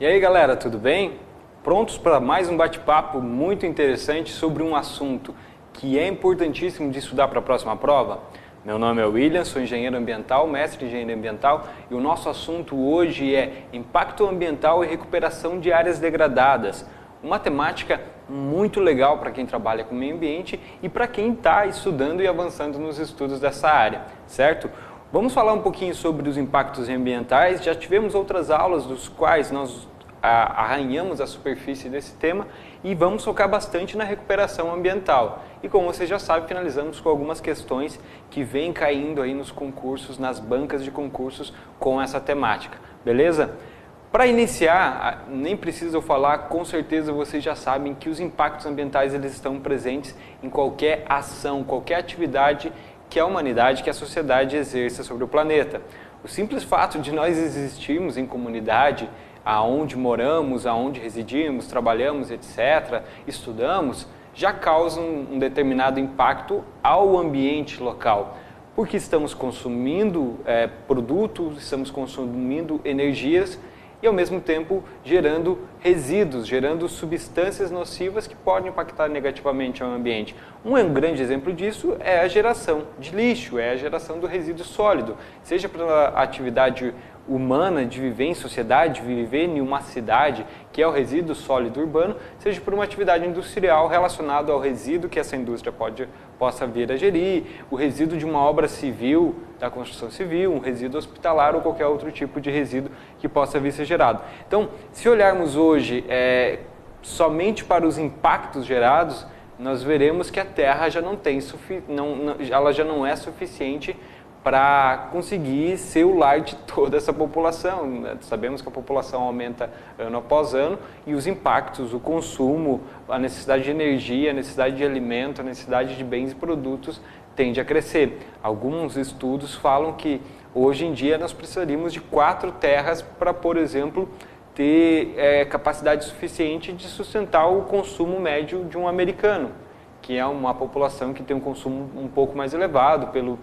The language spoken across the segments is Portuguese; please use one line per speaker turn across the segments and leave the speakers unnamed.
E aí galera, tudo bem? Prontos para mais um bate-papo muito interessante sobre um assunto que é importantíssimo de estudar para a próxima prova? Meu nome é William, sou engenheiro ambiental, mestre em engenharia ambiental, e o nosso assunto hoje é impacto ambiental e recuperação de áreas degradadas. Uma temática muito legal para quem trabalha com meio ambiente e para quem está estudando e avançando nos estudos dessa área, certo? Vamos falar um pouquinho sobre os impactos ambientais. Já tivemos outras aulas dos quais nós arranhamos a superfície desse tema e vamos focar bastante na recuperação ambiental. E como você já sabe, finalizamos com algumas questões que vêm caindo aí nos concursos, nas bancas de concursos com essa temática, beleza? Para iniciar, nem preciso eu falar, com certeza vocês já sabem que os impactos ambientais eles estão presentes em qualquer ação, qualquer atividade que a humanidade, que a sociedade exerça sobre o planeta. O simples fato de nós existirmos em comunidade, aonde moramos, aonde residimos, trabalhamos, etc., estudamos, já causa um determinado impacto ao ambiente local, porque estamos consumindo produtos, estamos consumindo energias e ao mesmo tempo gerando resíduos, gerando substâncias nocivas que podem impactar negativamente ao ambiente. Um grande exemplo disso é a geração de lixo, é a geração do resíduo sólido, seja pela atividade humana de viver em sociedade, de viver em uma cidade, que é o resíduo sólido urbano, seja por uma atividade industrial relacionada ao resíduo que essa indústria possa vir a gerir, o resíduo de uma obra civil, da construção civil, um resíduo hospitalar ou qualquer outro tipo de resíduo que possa vir a ser gerado. Então, se olharmos hoje somente para os impactos gerados, nós veremos que a Terra já ela já não é suficiente para conseguir ser o lar de toda essa população. Sabemos que a população aumenta ano após ano e os impactos, o consumo, a necessidade de energia, a necessidade de alimento, a necessidade de bens e produtos tende a crescer. Alguns estudos falam que hoje em dia nós precisaríamos de 4 terras para, por exemplo, ter capacidade suficiente de sustentar o consumo médio de um americano, que é uma população que tem um consumo um pouco mais elevado pelo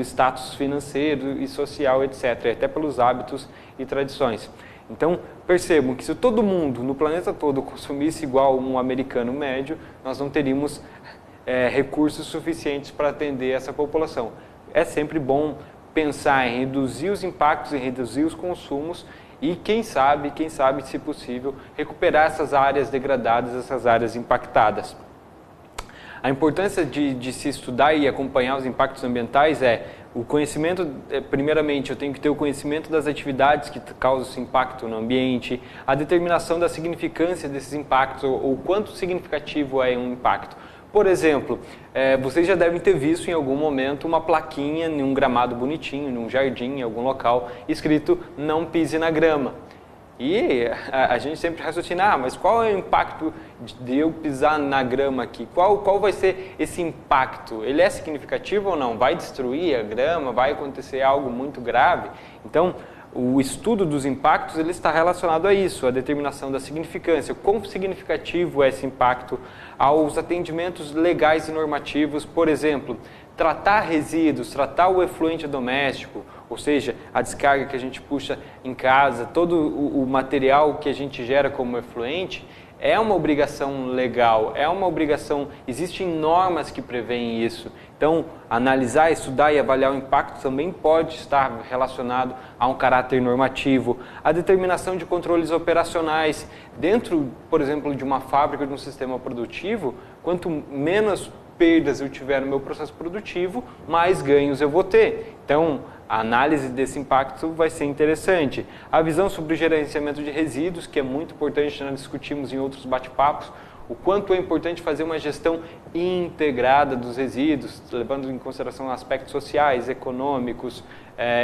status financeiro e social, etc., até pelos hábitos e tradições. Então, percebam que se todo mundo, no planeta todo, consumisse igual um americano médio, nós não teríamos recursos suficientes para atender essa população. É sempre bom pensar em reduzir os impactos, em reduzir os consumos e, quem sabe, se possível, recuperar essas áreas degradadas, essas áreas impactadas. A importância de se estudar e acompanhar os impactos ambientais é o conhecimento, primeiramente eu tenho que ter o conhecimento das atividades que causam esse impacto no ambiente, a determinação da significância desses impactos ou quanto significativo é um impacto. Por exemplo, vocês já devem ter visto em algum momento uma plaquinha em um gramado bonitinho, num jardim, em algum local, escrito "não pise na grama". E a gente sempre raciocina, mas qual é o impacto de eu pisar na grama aqui? Qual vai ser esse impacto? Ele é significativo ou não? Vai destruir a grama? Vai acontecer algo muito grave? Então, o estudo dos impactos ele está relacionado a isso, a determinação da significância. Quão significativo é esse impacto aos atendimentos legais e normativos, por exemplo, tratar resíduos, tratar o efluente doméstico, ou seja, a descarga que a gente puxa em casa, todo o material que a gente gera como efluente, é uma obrigação legal, é uma obrigação, existem normas que prevêem isso. Então, analisar, estudar e avaliar o impacto também pode estar relacionado a um caráter normativo. A determinação de controles operacionais dentro, por exemplo, de uma fábrica, de um sistema produtivo, quanto menos perdas eu tiver no meu processo produtivo, mais ganhos eu vou ter. Então, a análise desse impacto vai ser interessante. A visão sobre o gerenciamento de resíduos, que é muito importante, nós discutimos em outros bate-papos, o quanto é importante fazer uma gestão integrada dos resíduos, levando em consideração aspectos sociais, econômicos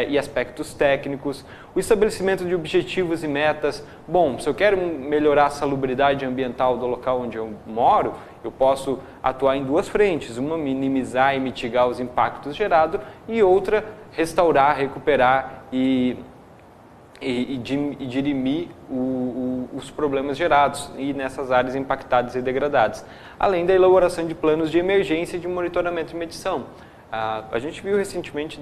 e aspectos técnicos. O estabelecimento de objetivos e metas. Bom, se eu quero melhorar a salubridade ambiental do local onde eu moro, eu posso atuar em 2 frentes. Uma, minimizar e mitigar os impactos gerados e outra, restaurar, recuperar e dirimir os problemas gerados e nessas áreas impactadas e degradadas. Além da elaboração de planos de emergência, de monitoramento e medição. A gente viu recentemente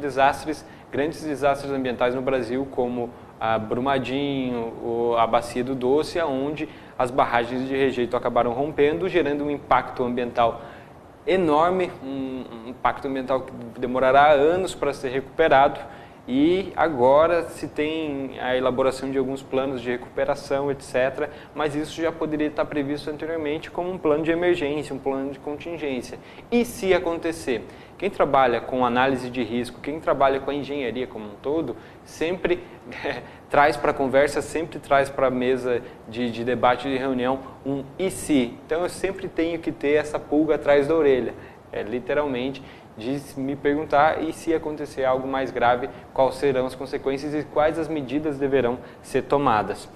grandes desastres ambientais no Brasil, como a Brumadinho, a Bacia do Doce, onde as barragens de rejeito acabaram rompendo, gerando um impacto ambiental enorme, um impacto ambiental que demorará anos para ser recuperado. E agora se tem a elaboração de alguns planos de recuperação, etc. Mas isso já poderia estar previsto anteriormente como um plano de emergência, um plano de contingência. E se acontecer? Quem trabalha com análise de risco, quem trabalha com a engenharia como um todo, sempre traz para a conversa, sempre traz para a mesa de debate, de reunião, um e se. Então eu sempre tenho que ter essa pulga atrás da orelha, literalmente, de me perguntar e se acontecer algo mais grave, quais serão as consequências e quais as medidas deverão ser tomadas.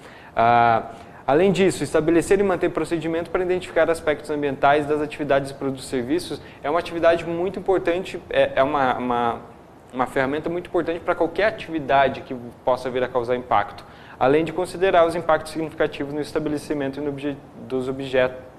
Além disso, estabelecer e manter procedimento para identificar aspectos ambientais das atividades, produtos e serviços é uma atividade muito importante, é uma ferramenta muito importante para qualquer atividade que possa vir a causar impacto, além de considerar os impactos significativos no estabelecimento dos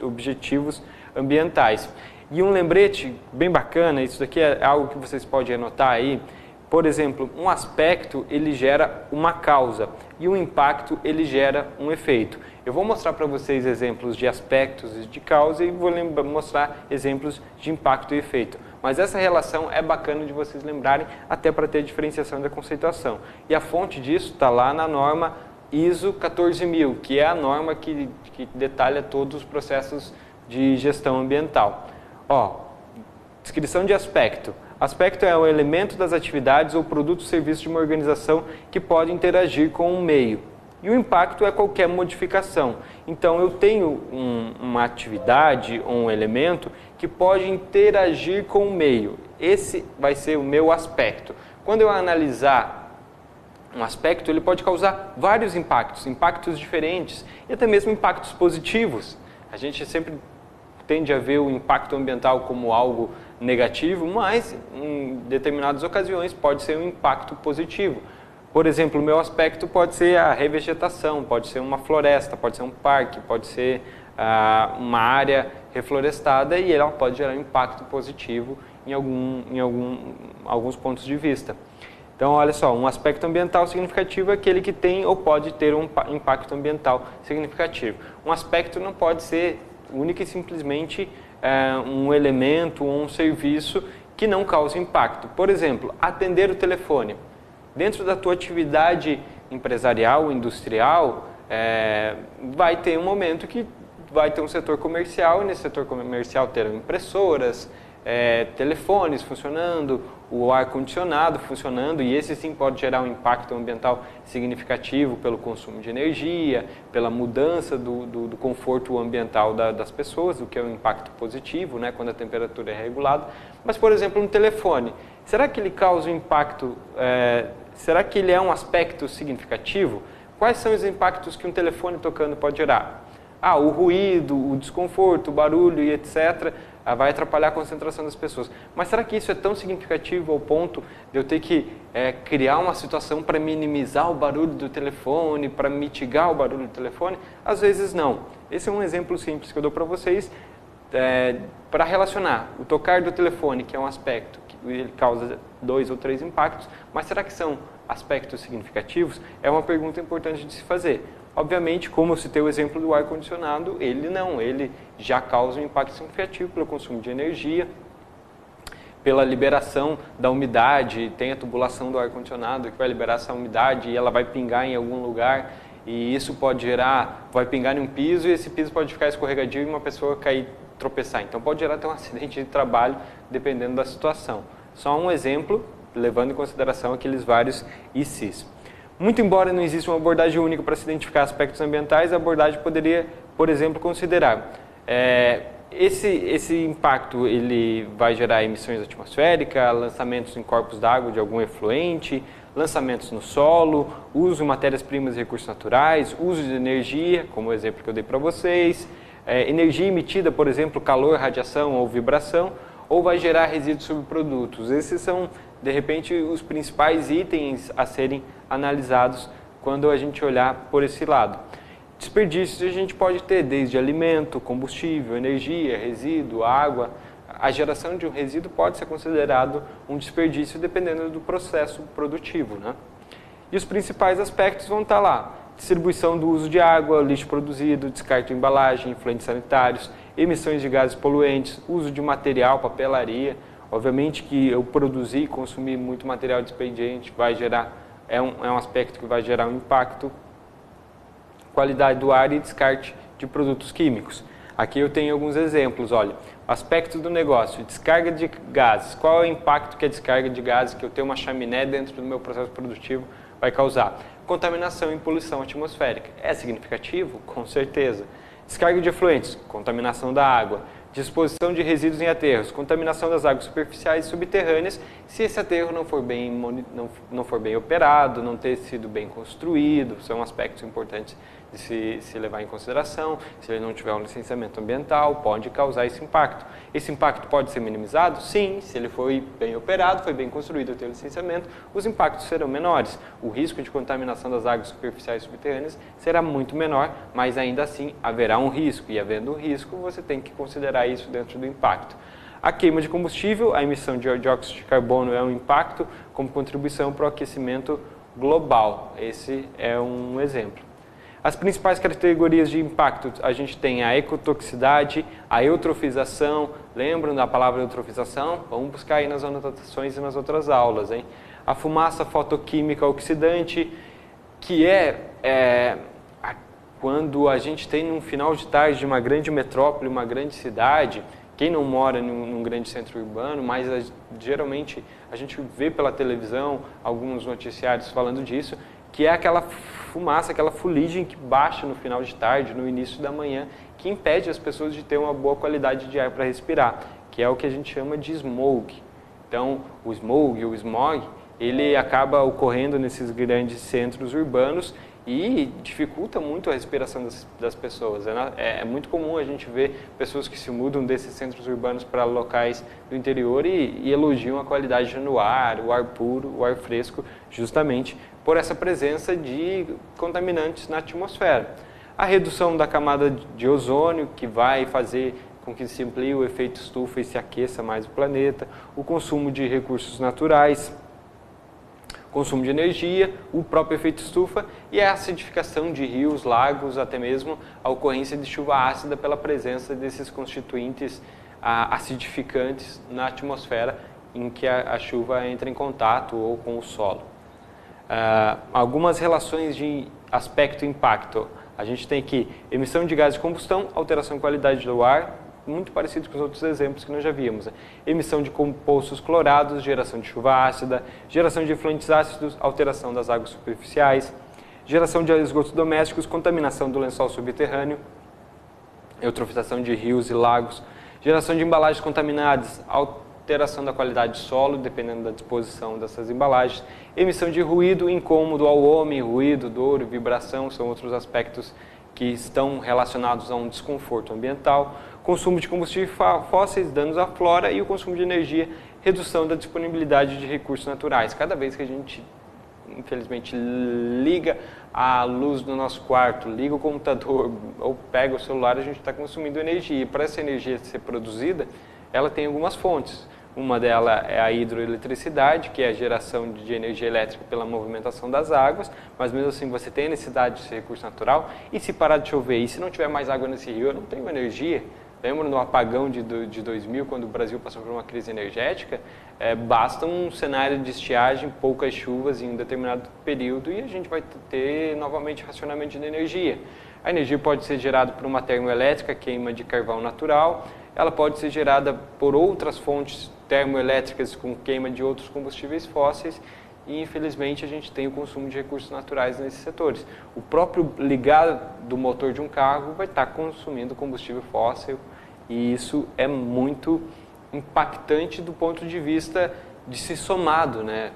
objetivos ambientais. E um lembrete bem bacana, isso daqui é algo que vocês podem anotar aí. Por exemplo, um aspecto ele gera uma causa e um impacto ele gera um efeito. Eu vou mostrar para vocês exemplos de aspectos de causa e vou mostrar exemplos de impacto e efeito. Mas essa relação é bacana de vocês lembrarem, até para ter a diferenciação da conceituação. E a fonte disso está lá na norma ISO 14000, que é a norma que detalha todos os processos de gestão ambiental. Descrição de aspecto. Aspecto é o elemento das atividades ou produto ou serviço de uma organização que pode interagir com o meio. E o impacto é qualquer modificação. Então eu tenho uma atividade ou um elemento que pode interagir com o meio. Esse vai ser o meu aspecto. Quando eu analisar um aspecto, ele pode causar vários impactos diferentes e até mesmo impactos positivos. A gente sempre tende a ver o impacto ambiental como algo negativo, mas em determinadas ocasiões pode ser um impacto positivo. Por exemplo, o meu aspecto pode ser a revegetação, pode ser uma floresta, pode ser um parque, pode ser uma área reflorestada e ela pode gerar um impacto positivo em alguns pontos de vista. Então, olha só, um aspecto ambiental significativo é aquele que tem ou pode ter um impacto ambiental significativo. Um aspecto não pode ser única e simplesmente um elemento ou um serviço que não cause impacto. Por exemplo, atender o telefone. Dentro da tua atividade empresarial, industrial, vai ter um momento que vai ter um setor comercial e nesse setor comercial terão impressoras, telefones funcionando, o ar-condicionado funcionando e esse sim pode gerar um impacto ambiental significativo pelo consumo de energia, pela mudança do conforto ambiental das pessoas, o que é um impacto positivo, né, quando a temperatura é regulada. Mas, por exemplo, um telefone, será que ele causa um impacto, será que ele é um aspecto significativo? Quais são os impactos que um telefone tocando pode gerar? O ruído, o desconforto, o barulho e etc. Vai atrapalhar a concentração das pessoas. Mas será que isso é tão significativo ao ponto de eu ter que criar uma situação para minimizar o barulho do telefone, para mitigar o barulho do telefone? Às vezes não. Esse é um exemplo simples que eu dou para vocês para relacionar o tocar do telefone, que é um aspecto que ele causa 2 ou 3 impactos, mas será que são aspectos significativos? É uma pergunta importante de se fazer. Obviamente, como eu citei o exemplo do ar-condicionado, ele já causa um impacto significativo pelo consumo de energia, pela liberação da umidade, tem a tubulação do ar-condicionado que vai liberar essa umidade e ela vai pingar em algum lugar e isso pode vai pingar em um piso e esse piso pode ficar escorregadio e uma pessoa cair, tropeçar. Então pode gerar até um acidente de trabalho dependendo da situação. Só um exemplo, levando em consideração aqueles vários ICs. Muito embora não exista uma abordagem única para se identificar aspectos ambientais, a abordagem poderia, por exemplo, considerar esse impacto ele vai gerar emissões atmosféricas, lançamentos em corpos d'água de algum efluente, lançamentos no solo, uso de matérias-primas e recursos naturais, uso de energia, como o exemplo que eu dei para vocês, energia emitida, por exemplo, calor, radiação ou vibração, ou vai gerar resíduos subprodutos. Esses são, de repente, os principais itens a serem analisados quando a gente olhar por esse lado. Desperdícios a gente pode ter desde alimento, combustível, energia, resíduo, água. A geração de um resíduo pode ser considerado um desperdício dependendo do processo produtivo, né? E os principais aspectos vão estar lá: distribuição do uso de água, lixo produzido, descarte de embalagem, efluentes sanitários, emissões de gases poluentes, uso de material, papelaria. Obviamente que eu produzir e consumir muito material de expediente vai gerar, é um aspecto que vai gerar um impacto. Qualidade do ar e descarte de produtos químicos. Aqui eu tenho alguns exemplos, olha, aspecto do negócio, descarga de gases. Qual é o impacto que a descarga de gases, que eu tenho uma chaminé dentro do meu processo produtivo, vai causar? Contaminação e poluição atmosférica. É significativo? Com certeza. Descarga de efluentes, contaminação da água. Disposição de resíduos em aterros, contaminação das águas superficiais e subterrâneas, se esse aterro não for bem operado, não ter sido bem construído, são aspectos importantes de se levar em consideração. Se ele não tiver um licenciamento ambiental, pode causar esse impacto. Esse impacto pode ser minimizado? Sim, se ele foi bem operado, foi bem construído, tem licenciamento, os impactos serão menores. O risco de contaminação das águas superficiais e subterrâneas será muito menor, mas ainda assim haverá um risco, e havendo um risco, você tem que considerar isso dentro do impacto. A queima de combustível, a emissão de dióxido de carbono é um impacto como contribuição para o aquecimento global. Esse é um exemplo. As principais categorias de impacto, a gente tem a ecotoxicidade, a eutrofização. Lembram da palavra eutrofização? Vamos buscar aí nas anotações e nas outras aulas, hein? A fumaça fotoquímica oxidante, que quando a gente tem num final de tarde de uma grande metrópole, uma grande cidade, quem não mora num grande centro urbano, mas geralmente a gente vê pela televisão alguns noticiários falando disso, que é aquela fumaça, aquela fuligem que baixa no final de tarde, no início da manhã, que impede as pessoas de ter uma boa qualidade de ar para respirar, que é o que a gente chama de smog. Então, o smog, ele acaba ocorrendo nesses grandes centros urbanos e dificulta muito a respiração das pessoas. É muito comum a gente ver pessoas que se mudam desses centros urbanos para locais do interior e elogiam a qualidade no ar, o ar puro, o ar fresco, justamente por essa presença de contaminantes na atmosfera. A redução da camada de ozônio, que vai fazer com que se amplie o efeito estufa e se aqueça mais o planeta, o consumo de recursos naturais, consumo de energia, o próprio efeito estufa e a acidificação de rios, lagos, até mesmo a ocorrência de chuva ácida pela presença desses constituintes acidificantes na atmosfera em que a chuva entra em contato ou com o solo. Algumas relações de aspecto e impacto. A gente tem aqui emissão de gases de combustão, alteração de qualidade do ar, muito parecido com os outros exemplos que nós já vimos. Emissão de compostos clorados, geração de chuva ácida, geração de efluentes ácidos, alteração das águas superficiais, geração de esgotos domésticos, contaminação do lençol subterrâneo, eutrofização de rios e lagos, geração de embalagens contaminadas, alteração da qualidade de solo, dependendo da disposição dessas embalagens, emissão de ruído, incômodo ao homem, ruído, dor, vibração, são outros aspectos que estão relacionados a um desconforto ambiental, consumo de combustíveis fósseis, danos à flora e o consumo de energia, redução da disponibilidade de recursos naturais. Cada vez que a gente, infelizmente, liga a luz do nosso quarto, liga o computador ou pega o celular, a gente está consumindo energia. E para essa energia ser produzida, ela tem algumas fontes. Uma delas é a hidroeletricidade, que é a geração de energia elétrica pela movimentação das águas, mas mesmo assim você tem a necessidade desse recurso natural. E se parar de chover e se não tiver mais água nesse rio, eu não tenho energia. Lembra no apagão de 2000, quando o Brasil passou por uma crise energética? Basta um cenário de estiagem, poucas chuvas em um determinado período e a gente vai ter novamente racionamento de energia. A energia pode ser gerada por uma termoelétrica, queima de carvão natural. Ela pode ser gerada por outras fontes termoelétricas com queima de outros combustíveis fósseis e, infelizmente, a gente tem o consumo de recursos naturais nesses setores. O próprio ligar do motor de um carro vai estar consumindo combustível fóssil e isso é muito impactante do ponto de vista de se somado, né?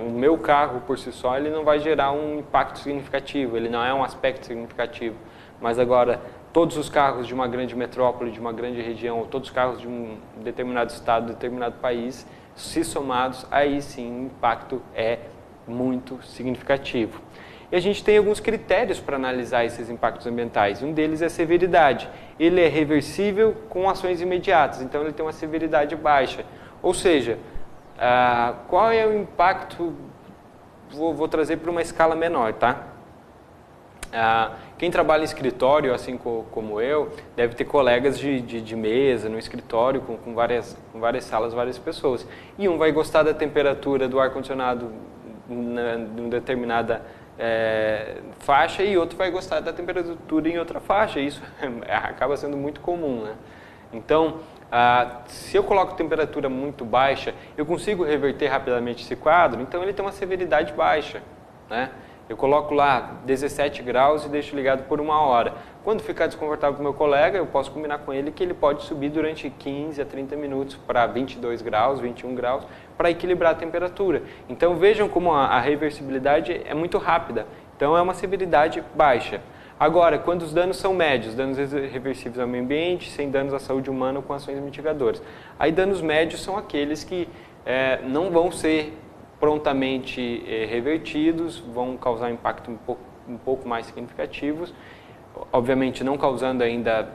O meu carro, por si só, ele não vai gerar um impacto significativo, ele não é um aspecto significativo, mas agora todos os carros de uma grande metrópole, de uma grande região, ou todos os carros de um determinado estado, determinado país, se somados, aí sim o impacto é muito significativo. E a gente tem alguns critérios para analisar esses impactos ambientais. Um deles é a severidade. Ele é reversível com ações imediatas, então ele tem uma severidade baixa. Ou seja, qual é o impacto vou trazer para uma escala menor, tá? Quem trabalha em escritório, assim como eu, deve ter colegas de mesa no escritório com várias salas, várias pessoas. E um vai gostar da temperatura do ar-condicionado numa determinada faixa e outro vai gostar da temperatura em outra faixa. Isso acaba sendo muito comum, né? Então, se eu coloco temperatura muito baixa, eu consigo reverter rapidamente esse quadro, então ele tem uma severidade baixa, né? Eu coloco lá 17 graus e deixo ligado por 1 hora. Quando ficar desconfortável com o meu colega, eu posso combinar com ele que ele pode subir durante 15 a 30 minutos para 22 graus, 21 graus, para equilibrar a temperatura. Então vejam como a reversibilidade é muito rápida. Então é uma severidade baixa. Agora, quando os danos são médios, danos reversíveis ao meio ambiente, sem danos à saúde humana com ações mitigadoras. Aí danos médios são aqueles que não vão ser prontamente revertidos, vão causar impacto um pouco mais significativos, obviamente não causando ainda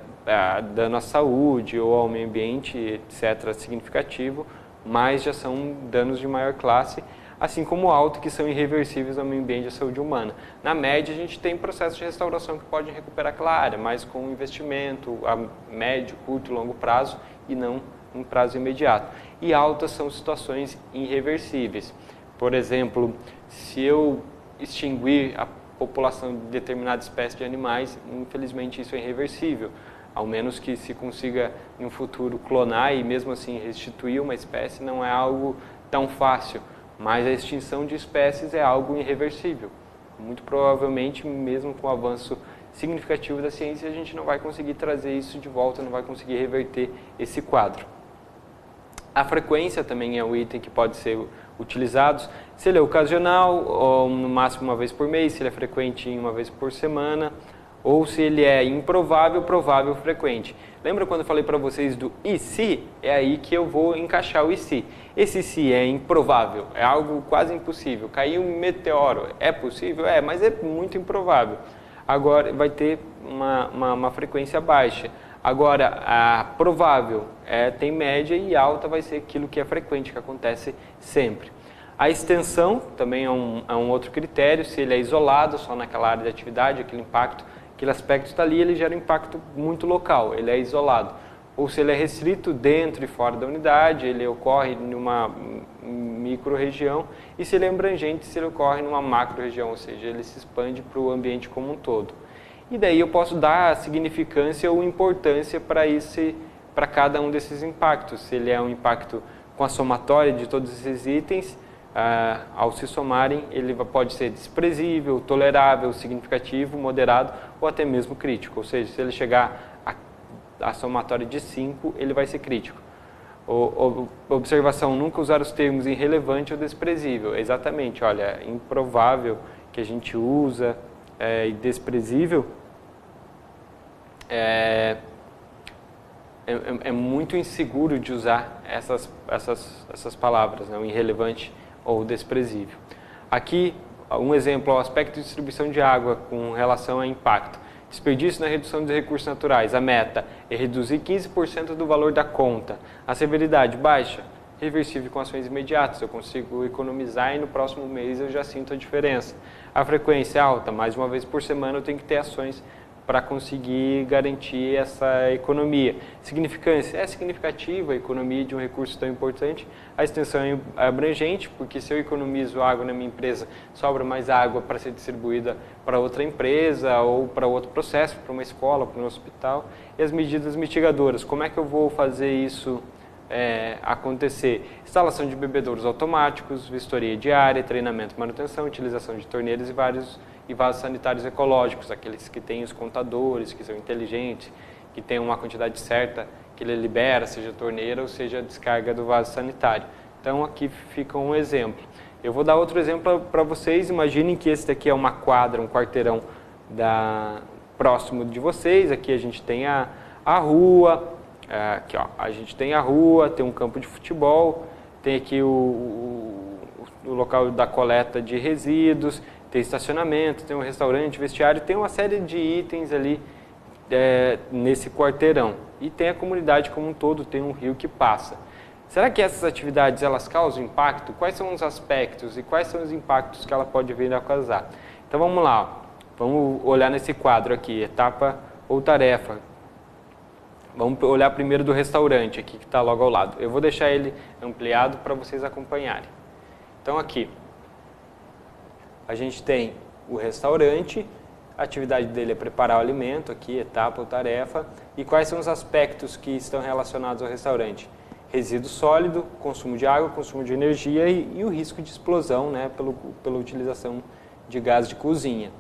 dano à saúde ou ao meio ambiente, etc., significativo, mas já são danos de maior classe, assim como alto, que são irreversíveis ao meio ambiente e à saúde humana. Na média, a gente tem processos de restauração que podem recuperar aquela área, mas com investimento a médio, curto e longo prazo e não em prazo imediato. E altas são situações irreversíveis. Por exemplo, se eu extinguir a população de determinada espécie de animais, infelizmente isso é irreversível, ao menos que se consiga em um futuro clonar e mesmo assim restituir uma espécie não é algo tão fácil, mas a extinção de espécies é algo irreversível. Muito provavelmente, mesmo com o avanço significativo da ciência, a gente não vai conseguir trazer isso de volta, não vai conseguir reverter esse quadro. A frequência também é um item que pode ser utilizado. Se ele é ocasional, ou no máximo uma vez por mês, se ele é frequente uma vez por semana, ou se ele é improvável, provável, frequente. Lembra quando eu falei para vocês do e se? É aí que eu vou encaixar o e se. Esse se é improvável, é algo quase impossível. Cair um meteoro, é possível? É, mas é muito improvável. Agora vai ter uma frequência baixa. Agora, a provável tem média e alta vai ser aquilo que é frequente, que acontece sempre. A extensão também é um outro critério, se ele é isolado só naquela área de atividade, aquele impacto, aquele aspecto está ali, ele gera um impacto muito local, ele é isolado. Ou se ele é restrito dentro e fora da unidade, ele ocorre em uma micro-região, e se ele é abrangente, se ele ocorre numa macro-região, ou seja, ele se expande para o ambiente como um todo. E daí eu posso dar significância ou importância para cada um desses impactos. Se ele é um impacto com a somatória de todos esses itens, ao se somarem, ele pode ser desprezível, tolerável, significativo, moderado ou até mesmo crítico. Ou seja, se ele chegar a somatória de 5, ele vai ser crítico. Observação, nunca usar os termos irrelevante ou desprezível. Exatamente, olha, improvável que a gente usa, e desprezível, é muito inseguro de usar essas palavras, né? O irrelevante ou desprezível. Aqui, um exemplo, o aspecto de distribuição de água com relação a impacto. Desperdício na redução dos recursos naturais. A meta é reduzir 15% do valor da conta. A severidade baixa, reversível com ações imediatas. Eu consigo economizar e no próximo mês eu já sinto a diferença. A frequência é alta, mais uma vez por semana eu tenho que ter ações para conseguir garantir essa economia. Significância é significativa, a economia de um recurso tão importante. A extensão é abrangente, porque se eu economizo água na minha empresa, sobra mais água para ser distribuída para outra empresa ou para outro processo, para uma escola, para um hospital. E as medidas mitigadoras, como é que eu vou fazer isso acontecer? Instalação de bebedouros automáticos, vistoria diária, treinamento, manutenção, utilização de torneiras e vasos sanitários ecológicos, aqueles que têm os contadores, que são inteligentes, que tem uma quantidade certa que ele libera, seja torneira ou seja descarga do vaso sanitário. Então aqui fica um exemplo. Eu vou dar outro exemplo para vocês. Imaginem que esse daqui é uma quadra, um quarteirão próximo de vocês. Aqui a gente tem a rua, aqui, ó, a gente tem a rua, tem um campo de futebol, tem aqui o local da coleta de resíduos, tem estacionamento, tem um restaurante, vestiário, tem uma série de itens ali nesse quarteirão. E tem a comunidade como um todo, tem um rio que passa. Será que essas atividades elas causam impacto? Quais são os aspectos e quais são os impactos que ela pode vir a causar? Então vamos lá, ó. Vamos olhar nesse quadro aqui, etapa ou tarefa. Vamos olhar primeiro do restaurante aqui, que está logo ao lado. Eu vou deixar ele ampliado para vocês acompanharem. Então aqui, a gente tem o restaurante, a atividade dele é preparar o alimento, aqui, etapa ou tarefa. E quais são os aspectos que estão relacionados ao restaurante? Resíduo sólido, consumo de água, consumo de energia e o risco de explosão, né, pela utilização de gás de cozinha.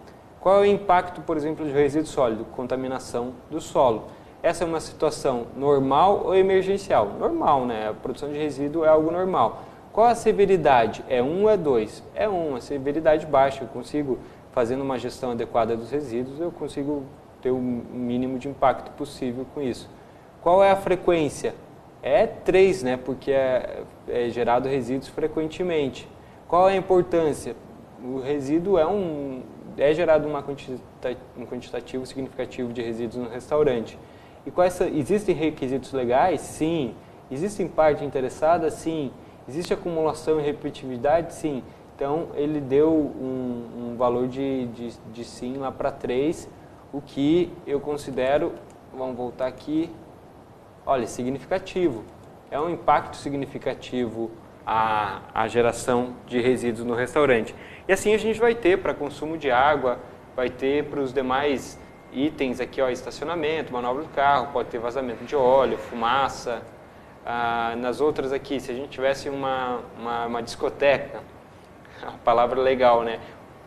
Qual é o impacto, por exemplo, de resíduo sólido? Contaminação do solo. Essa é uma situação normal ou emergencial? Normal, né? A produção de resíduo é algo normal. Qual a severidade? É 1 ou é 2? É 1, a severidade baixa. Eu consigo, fazendo uma gestão adequada dos resíduos, eu consigo ter o mínimo de impacto possível com isso. Qual é a frequência? É 3, né? Porque é gerado resíduos frequentemente. Qual é a importância? O resíduo é gerado um quantitativo significativo de resíduos no restaurante. E existem requisitos legais? Sim. Existem parte interessada? Sim. Existe acumulação e repetitividade? Sim. Então, ele deu um valor de sim lá para 3, o que eu considero, vamos voltar aqui, olha, significativo. É um impacto significativo a geração de resíduos no restaurante. E assim a gente vai ter para consumo de água, vai ter para os demais itens aqui, ó, estacionamento, manobra do carro, pode ter vazamento de óleo, fumaça. Nas outras aqui, se a gente tivesse uma discoteca, a palavra legal, né?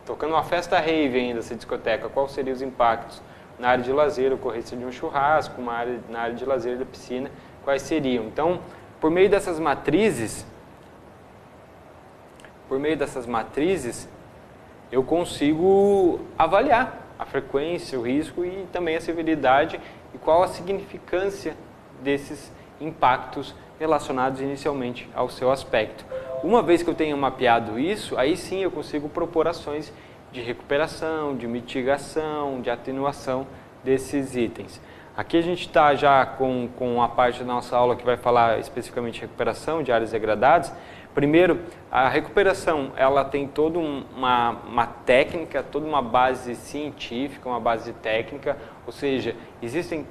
Tocando uma festa rave ainda, essa discoteca, quais seriam os impactos? Na área de lazer, ocorrência de um churrasco, na área de lazer da piscina, quais seriam? Então, por meio dessas matrizes, eu consigo avaliar a frequência, o risco e também a severidade e qual a significância desses impactos relacionados inicialmente ao seu aspecto. Uma vez que eu tenha mapeado isso, aí sim eu consigo propor ações de recuperação, de mitigação, de atenuação desses itens. Aqui a gente está já com a parte da nossa aula que vai falar especificamente de recuperação de áreas degradadas. Primeiro, a recuperação ela tem toda uma técnica, toda uma base científica, uma base técnica, ou seja, existem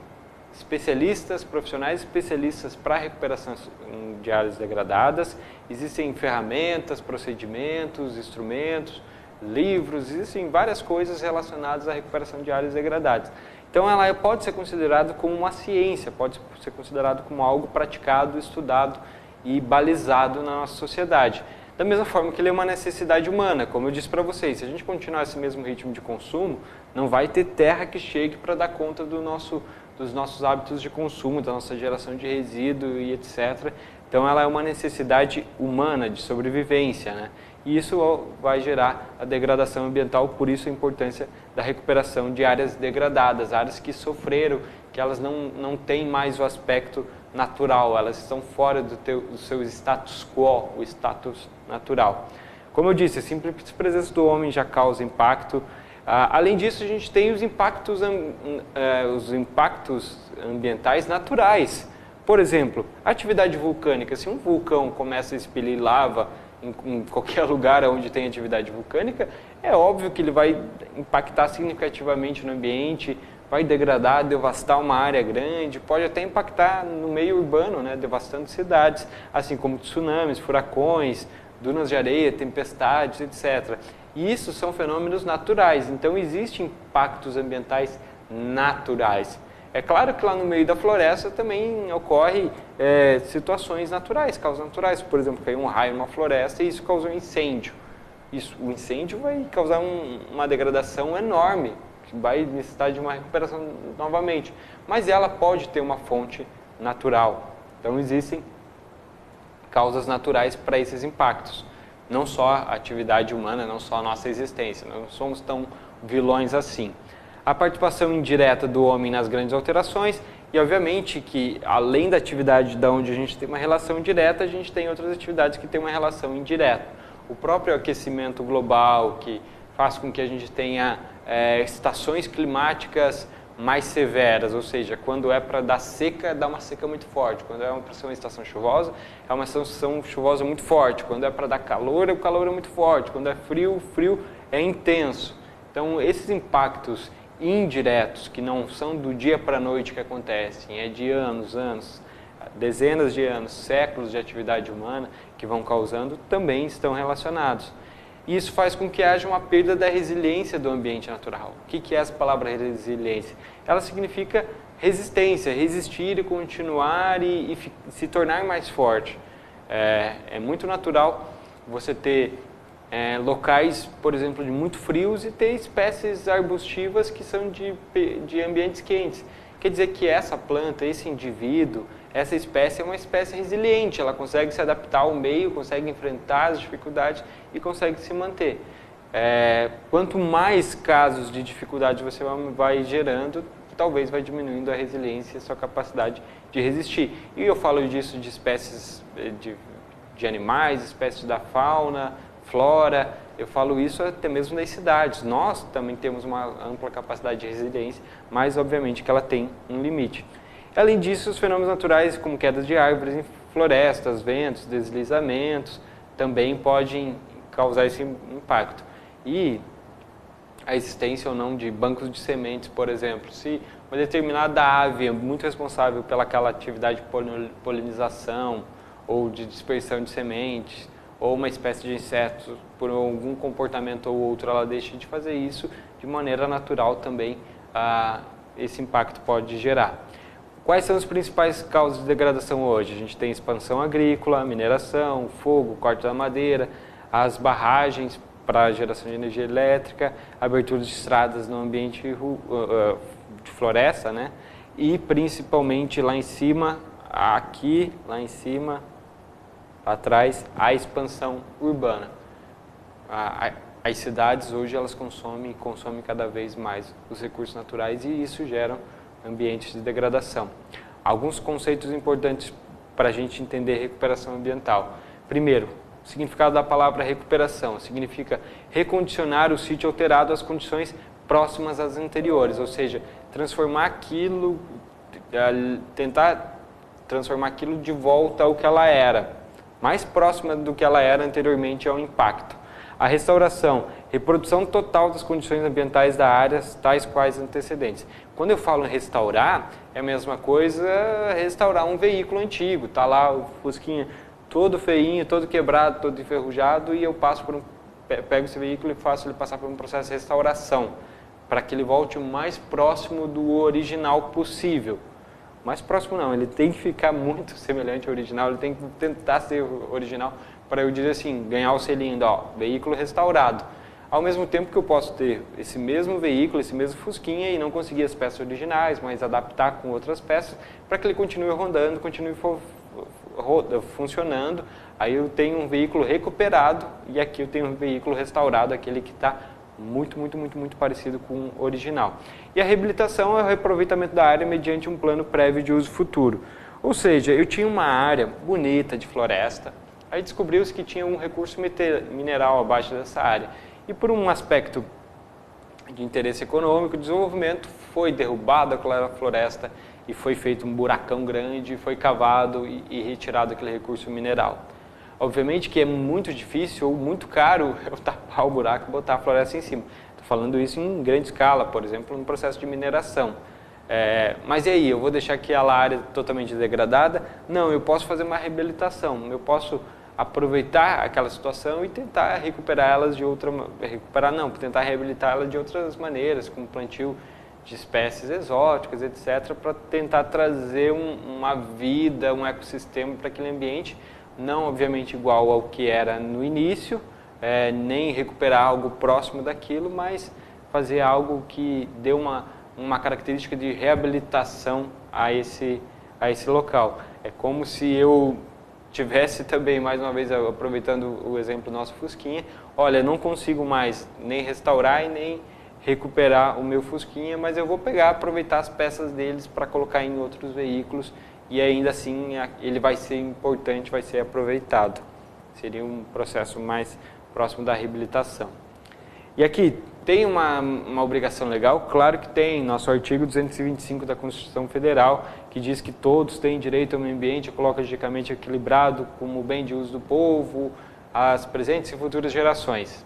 especialistas, profissionais especialistas para a recuperação de áreas degradadas, existem ferramentas, procedimentos, instrumentos, livros, existem várias coisas relacionadas à recuperação de áreas degradadas. Então ela pode ser considerada como uma ciência, pode ser considerado como algo praticado, estudado e balizado na nossa sociedade. Da mesma forma que ele é uma necessidade humana, como eu disse para vocês, se a gente continuar esse mesmo ritmo de consumo, não vai ter terra que chegue para dar conta dos nossos hábitos de consumo, da nossa geração de resíduo e etc. Então ela é uma necessidade humana de sobrevivência, né? E isso vai gerar a degradação ambiental, por isso a importância da recuperação de áreas degradadas, áreas que sofreram, que elas não têm mais o aspecto natural, elas estão fora do seu status quo, o status natural. Como eu disse, a simples presença do homem já causa impacto. Além disso, a gente tem os impactos ambientais naturais. Por exemplo, a atividade vulcânica. Se um vulcão começa a expelir lava em qualquer lugar onde tem atividade vulcânica, é óbvio que ele vai impactar significativamente no ambiente, vai degradar, devastar uma área grande, pode até impactar no meio urbano, né, devastando cidades, assim como tsunamis, furacões, dunas de areia, tempestades, etc. E isso são fenômenos naturais, então existem impactos ambientais naturais. É claro que lá no meio da floresta também ocorre situações naturais, causas naturais. Por exemplo, caiu um raio numa floresta e isso causou um incêndio. O incêndio vai causar uma degradação enorme, que vai necessitar de uma recuperação novamente. Mas ela pode ter uma fonte natural. Então existem causas naturais para esses impactos. Não só a atividade humana, não só a nossa existência. Nós não somos tão vilões assim. A participação indireta do homem nas grandes alterações e, obviamente, que além da atividade da onde a gente tem uma relação direta, a gente tem outras atividades que têm uma relação indireta. O próprio aquecimento global, que faz com que a gente tenha estações climáticas mais severas, ou seja, quando é para dar seca, dá uma seca muito forte. Quando é uma estação chuvosa, é uma estação chuvosa muito forte. Quando é para dar calor, o calor é muito forte. Quando é frio, o frio é intenso. Então, esses impactos indiretos, que não são do dia para a noite que acontecem, é de anos, dezenas de anos, séculos de atividade humana que vão causando, também estão relacionados. Isso faz com que haja uma perda da resiliência do ambiente natural. O que é essa palavra resiliência? Ela significa resistência, resistir e continuar e se tornar mais forte. É muito natural você ter locais, por exemplo, de muito frios e ter espécies arbustivas que são de ambientes quentes. Quer dizer que essa planta, esse indivíduo, essa espécie é uma espécie resiliente, ela consegue se adaptar ao meio, consegue enfrentar as dificuldades e consegue se manter. Quanto mais casos de dificuldade você vai gerando, talvez vai diminuindo a resiliência e a sua capacidade de resistir. E eu falo disso de espécies de animais, espécies da fauna, flora, eu falo isso até mesmo das cidades. Nós também temos uma ampla capacidade de resiliência, mas obviamente que ela tem um limite. Além disso, os fenômenos naturais como quedas de árvores em florestas, ventos, deslizamentos, também podem causar esse impacto. E a existência ou não de bancos de sementes, por exemplo, se uma determinada ave é muito responsável pelaquela atividade de polinização ou de dispersão de sementes, ou uma espécie de inseto, por algum comportamento ou outro, ela deixa de fazer isso, de maneira natural também esse impacto pode gerar. Quais são as principais causas de degradação hoje? A gente tem expansão agrícola, mineração, fogo, corte da madeira, as barragens para a geração de energia elétrica, abertura de estradas no ambiente de floresta, né? E principalmente lá em cima, aqui, lá em cima, atrás, a expansão urbana. As cidades hoje elas consomem cada vez mais os recursos naturais e isso gera ambientes de degradação. Alguns conceitos importantes para a gente entender recuperação ambiental. Primeiro, o significado da palavra recuperação significa recondicionar o sítio alterado às condições próximas às anteriores, ou seja, tentar transformar aquilo de volta ao que ela era, mais próxima do que ela era anteriormente ao impacto. A restauração, reprodução total das condições ambientais da área, tais quais antecedentes. Quando eu falo em restaurar, é a mesma coisa restaurar um veículo antigo. Está lá o Fusquinha todo feinho, todo quebrado, todo enferrujado, e eu pego esse veículo e faço ele passar por um processo de restauração, para que ele volte o mais próximo do original possível. Mais próximo não, ele tem que ficar muito semelhante ao original, ele tem que tentar ser original, para eu dizer assim, ganhar o selinho, veículo restaurado. Ao mesmo tempo que eu posso ter esse mesmo veículo, esse mesmo Fusquinha e não conseguir as peças originais, mas adaptar com outras peças para que ele continue rodando, continue funcionando. Aí eu tenho um veículo recuperado e aqui eu tenho um veículo restaurado, aquele que está muito parecido com o original. E a reabilitação é o reaproveitamento da área mediante um plano prévio de uso futuro. Ou seja, eu tinha uma área bonita de floresta, aí descobriu-se que tinha um recurso mineral abaixo dessa área. E por um aspecto de interesse econômico, o desenvolvimento foi derrubado aquela floresta e foi feito um buracão grande, foi cavado e retirado aquele recurso mineral. Obviamente que é muito difícil ou muito caro eu tapar o buraco e botar a floresta em cima. Estou falando isso em grande escala, por exemplo, no processo de mineração. Mas e aí, eu vou deixar aquela área totalmente degradada? Não, eu posso fazer uma reabilitação, eu posso aproveitar aquela situação e tentar recuperá-las tentar reabilitá-las de outras maneiras, como plantio de espécies exóticas, etc., para tentar trazer uma vida, um ecossistema para aquele ambiente, não obviamente igual ao que era no início, nem recuperar algo próximo daquilo, mas fazer algo que dê uma característica de reabilitação a esse local. É como se eu tivesse também, mais uma vez, aproveitando o exemplo do nosso Fusquinha, olha, não consigo mais nem restaurar e nem recuperar o meu Fusquinha, mas eu vou aproveitar as peças deles para colocar em outros veículos e ainda assim ele vai ser importante, vai ser aproveitado. Seria um processo mais próximo da reabilitação. E aqui, tem uma obrigação legal? Claro que tem. Nosso artigo 225 da Constituição Federal, que diz que todos têm direito ao meio ambiente ecologicamente equilibrado, como bem de uso do povo, as presentes e futuras gerações.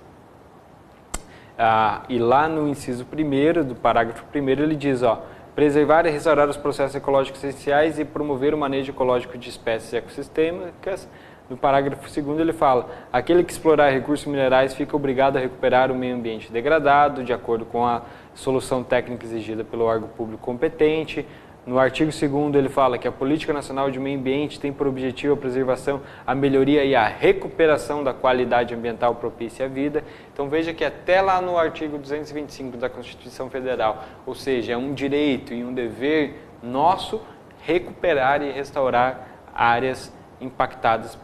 E lá no inciso 1º, do parágrafo 1º, ele diz, preservar e restaurar os processos ecológicos essenciais e promover o manejo ecológico de espécies ecossistêmicas. No parágrafo 2º ele fala, aquele que explorar recursos minerais fica obrigado a recuperar o meio ambiente degradado, de acordo com a solução técnica exigida pelo órgão público competente. No artigo 2º ele fala que a Política Nacional de Meio Ambiente tem por objetivo a preservação, a melhoria e a recuperação da qualidade ambiental propícia à vida. Então veja que até lá no artigo 225 da Constituição Federal, ou seja, é um direito e um dever nosso recuperar e restaurar áreas impactadas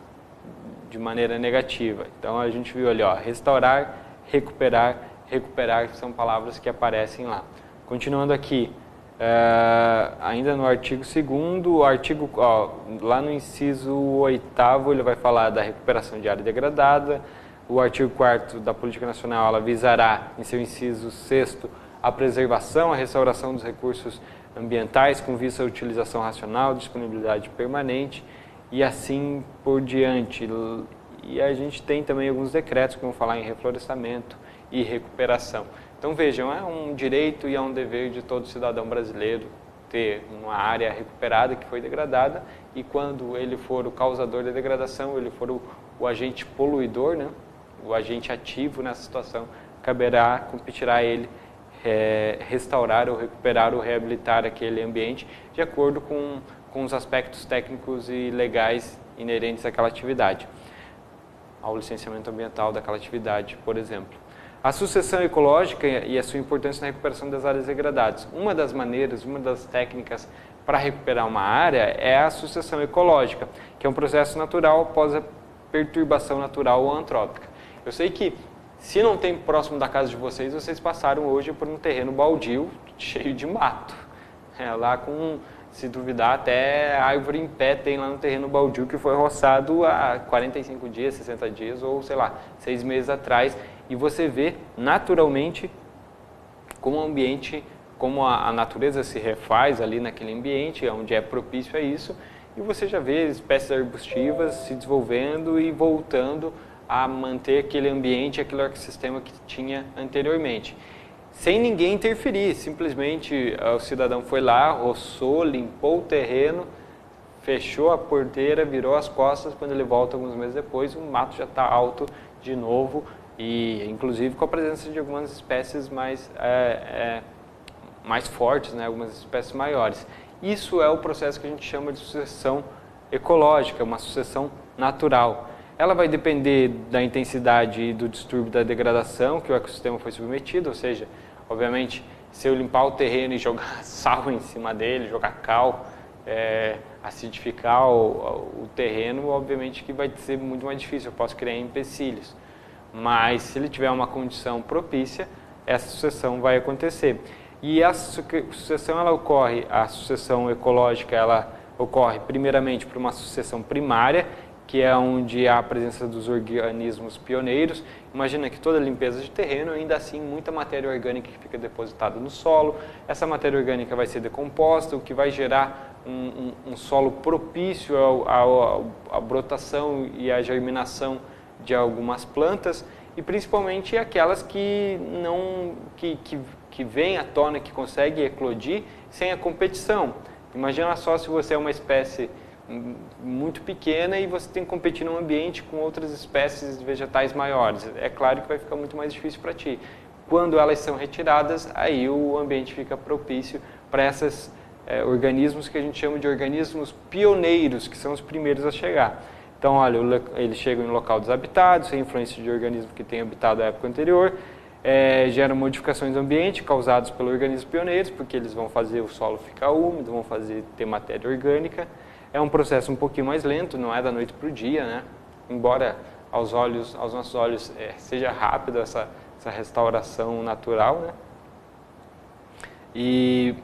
de maneira negativa. Então a gente viu ali, restaurar, recuperar, recuperar, que são palavras que aparecem lá. Continuando aqui, ainda no artigo 2º, lá no inciso 8º ele vai falar da recuperação de área degradada. O artigo 4º da Política Nacional, ela visará, em seu inciso 6º, a preservação, a restauração dos recursos ambientais com vista à utilização racional, disponibilidade permanente e assim por diante. E a gente tem também alguns decretos que vão falar em reflorestamento e recuperação. Então vejam, é um direito e é um dever de todo cidadão brasileiro ter uma área recuperada que foi degradada, e quando ele for o causador da degradação, ele for o agente poluidor, né, o agente ativo nessa situação, competirá a ele restaurar ou recuperar ou reabilitar aquele ambiente de acordo com os aspectos técnicos e legais inerentes àquela atividade, ao licenciamento ambiental daquela atividade, por exemplo. A sucessão ecológica e a sua importância na recuperação das áreas degradadas. Uma das maneiras, uma das técnicas para recuperar uma área é a sucessão ecológica, que é um processo natural após a perturbação natural ou antrópica. Eu sei que, se não tem próximo da casa de vocês, vocês passaram hoje por um terreno baldio cheio de mato. Lá com, se duvidar, até árvore em pé tem lá no terreno baldio que foi roçado há 45 dias, 60 dias ou, sei lá, 6 meses atrás. E você vê naturalmente como o ambiente, como a natureza se refaz ali naquele ambiente, onde é propício a isso, e você já vê espécies arbustivas se desenvolvendo e voltando a manter aquele ambiente, aquele ecossistema que tinha anteriormente. Sem ninguém interferir, simplesmente o cidadão foi lá, roçou, limpou o terreno, fechou a porteira, virou as costas, quando ele volta alguns meses depois, o mato já está alto de novo, e inclusive com a presença de algumas espécies mais fortes, né? Algumas espécies maiores. Isso é o processo que a gente chama de sucessão ecológica, uma sucessão natural. Ela vai depender da intensidade e do distúrbio da degradação que o ecossistema foi submetido, ou seja, obviamente, se eu limpar o terreno e jogar sal em cima dele, jogar cal, acidificar o terreno, obviamente que vai ser muito mais difícil, eu posso criar empecilhos. Mas se ele tiver uma condição propícia, essa sucessão vai acontecer. E a sucessão, a sucessão ecológica, ela ocorre primeiramente por uma sucessão primária, que é onde há a presença dos organismos pioneiros. Imagina que toda limpeza de terreno, ainda assim, muita matéria orgânica que fica depositada no solo. Essa matéria orgânica vai ser decomposta, o que vai gerar um solo propício à brotação e à germinação de algumas plantas, e principalmente aquelas que vêm à tona, que conseguem eclodir sem a competição. Imagina só se você é uma espécie muito pequena e você tem que competir num ambiente com outras espécies vegetais maiores. É claro que vai ficar muito mais difícil para ti. Quando elas são retiradas, aí o ambiente fica propício para esses organismos que a gente chama de organismos pioneiros, que são os primeiros a chegar. Então, olha, eles chegam em local desabitado, sem influência de organismo que tenha habitado a época anterior, geram modificações do ambiente causadas pelos organismos pioneiros, porque eles vão fazer o solo ficar úmido, vão ter matéria orgânica. É um processo um pouquinho mais lento, não é da noite para o dia, né? Embora aos nossos olhos seja rápida essa restauração natural, né? E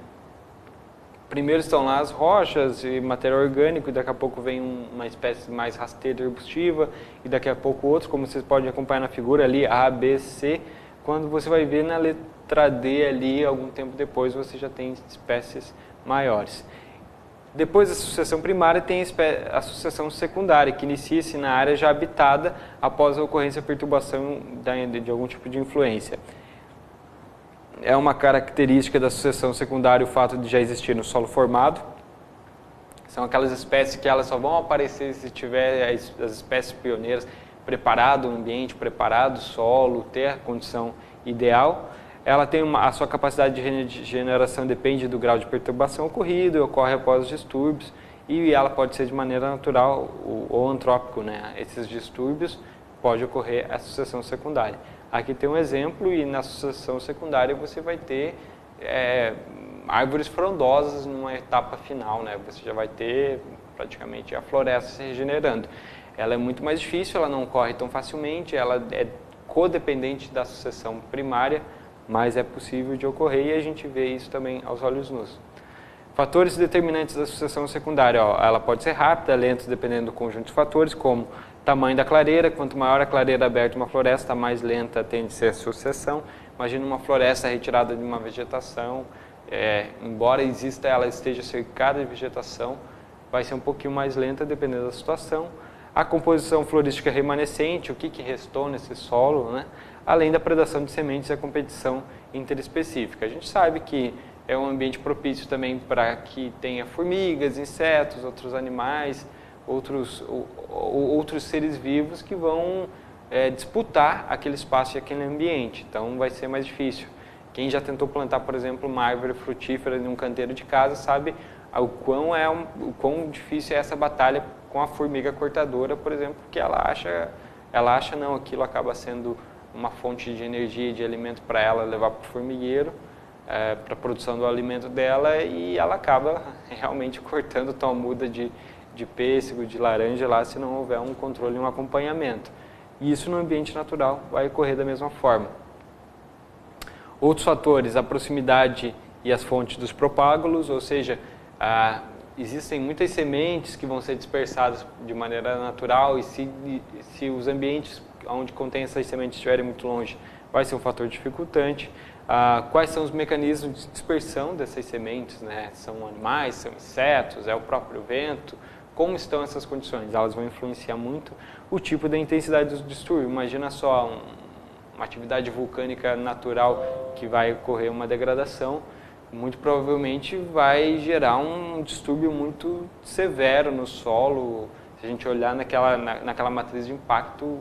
primeiro estão lá as rochas e material orgânico, e daqui a pouco vem uma espécie mais rasteira arbustiva, e daqui a pouco outros, como vocês podem acompanhar na figura ali, A, B, C, quando você vai ver na letra D ali, algum tempo depois, você já tem espécies maiores. Depois da sucessão primária tem a sucessão secundária, que inicia-se na área já habitada após a ocorrência de perturbação de algum tipo de influência. É uma característica da sucessão secundária o fato de já existir no solo formado. São aquelas espécies que elas só vão aparecer se tiver as espécies pioneiras preparado o ambiente, preparado o solo, ter a condição ideal. Ela tem a sua capacidade de regeneração depende do grau de perturbação ocorrido, ocorre após os distúrbios, e ela pode ser de maneira natural ou antrópico, né? Esses distúrbios pode ocorrer a sucessão secundária. Aqui tem um exemplo, e na sucessão secundária você vai ter árvores frondosas numa etapa final, né? Você já vai ter praticamente a floresta se regenerando. Ela é muito mais difícil, ela não ocorre tão facilmente, ela é codependente da sucessão primária, mas é possível de ocorrer e a gente vê isso também aos olhos nus. Fatores determinantes da sucessão secundária, ela pode ser rápida, lenta, dependendo do conjunto de fatores, como tamanho da clareira. Quanto maior a clareira aberta de uma floresta, mais lenta tende a ser a sucessão. Imagina uma floresta retirada de uma vegetação, embora ela esteja cercada de vegetação, vai ser um pouquinho mais lenta dependendo da situação. A composição florística remanescente, o que restou nesse solo, né? Além da predação de sementes e a competição interespecífica. A gente sabe que é um ambiente propício também para que tenha formigas, insetos, outros animais, outros seres vivos que vão disputar aquele espaço e aquele ambiente. Então vai ser mais difícil. Quem já tentou plantar, por exemplo, uma árvore frutífera em um canteiro de casa sabe o quão difícil é essa batalha com a formiga cortadora, por exemplo, porque aquilo acaba sendo uma fonte de energia e de alimento para ela levar para o formigueiro, para a produção do alimento dela, e ela acaba realmente cortando tua muda de pêssego, de laranja lá, se não houver um controle e um acompanhamento. E isso no ambiente natural vai ocorrer da mesma forma. Outros fatores, a proximidade e as fontes dos propágulos, ou seja, existem muitas sementes que vão ser dispersadas de maneira natural, e se os ambientes onde contém essas sementes estiverem muito longe, vai ser um fator dificultante. Quais são os mecanismos de dispersão dessas sementes, né? São animais, são insetos, é o próprio vento? Como estão essas condições? Elas vão influenciar muito o tipo da intensidade dos distúrbios. Imagina só uma atividade vulcânica natural que vai ocorrer uma degradação, muito provavelmente vai gerar um distúrbio muito severo no solo. Se a gente olhar naquela matriz de impacto,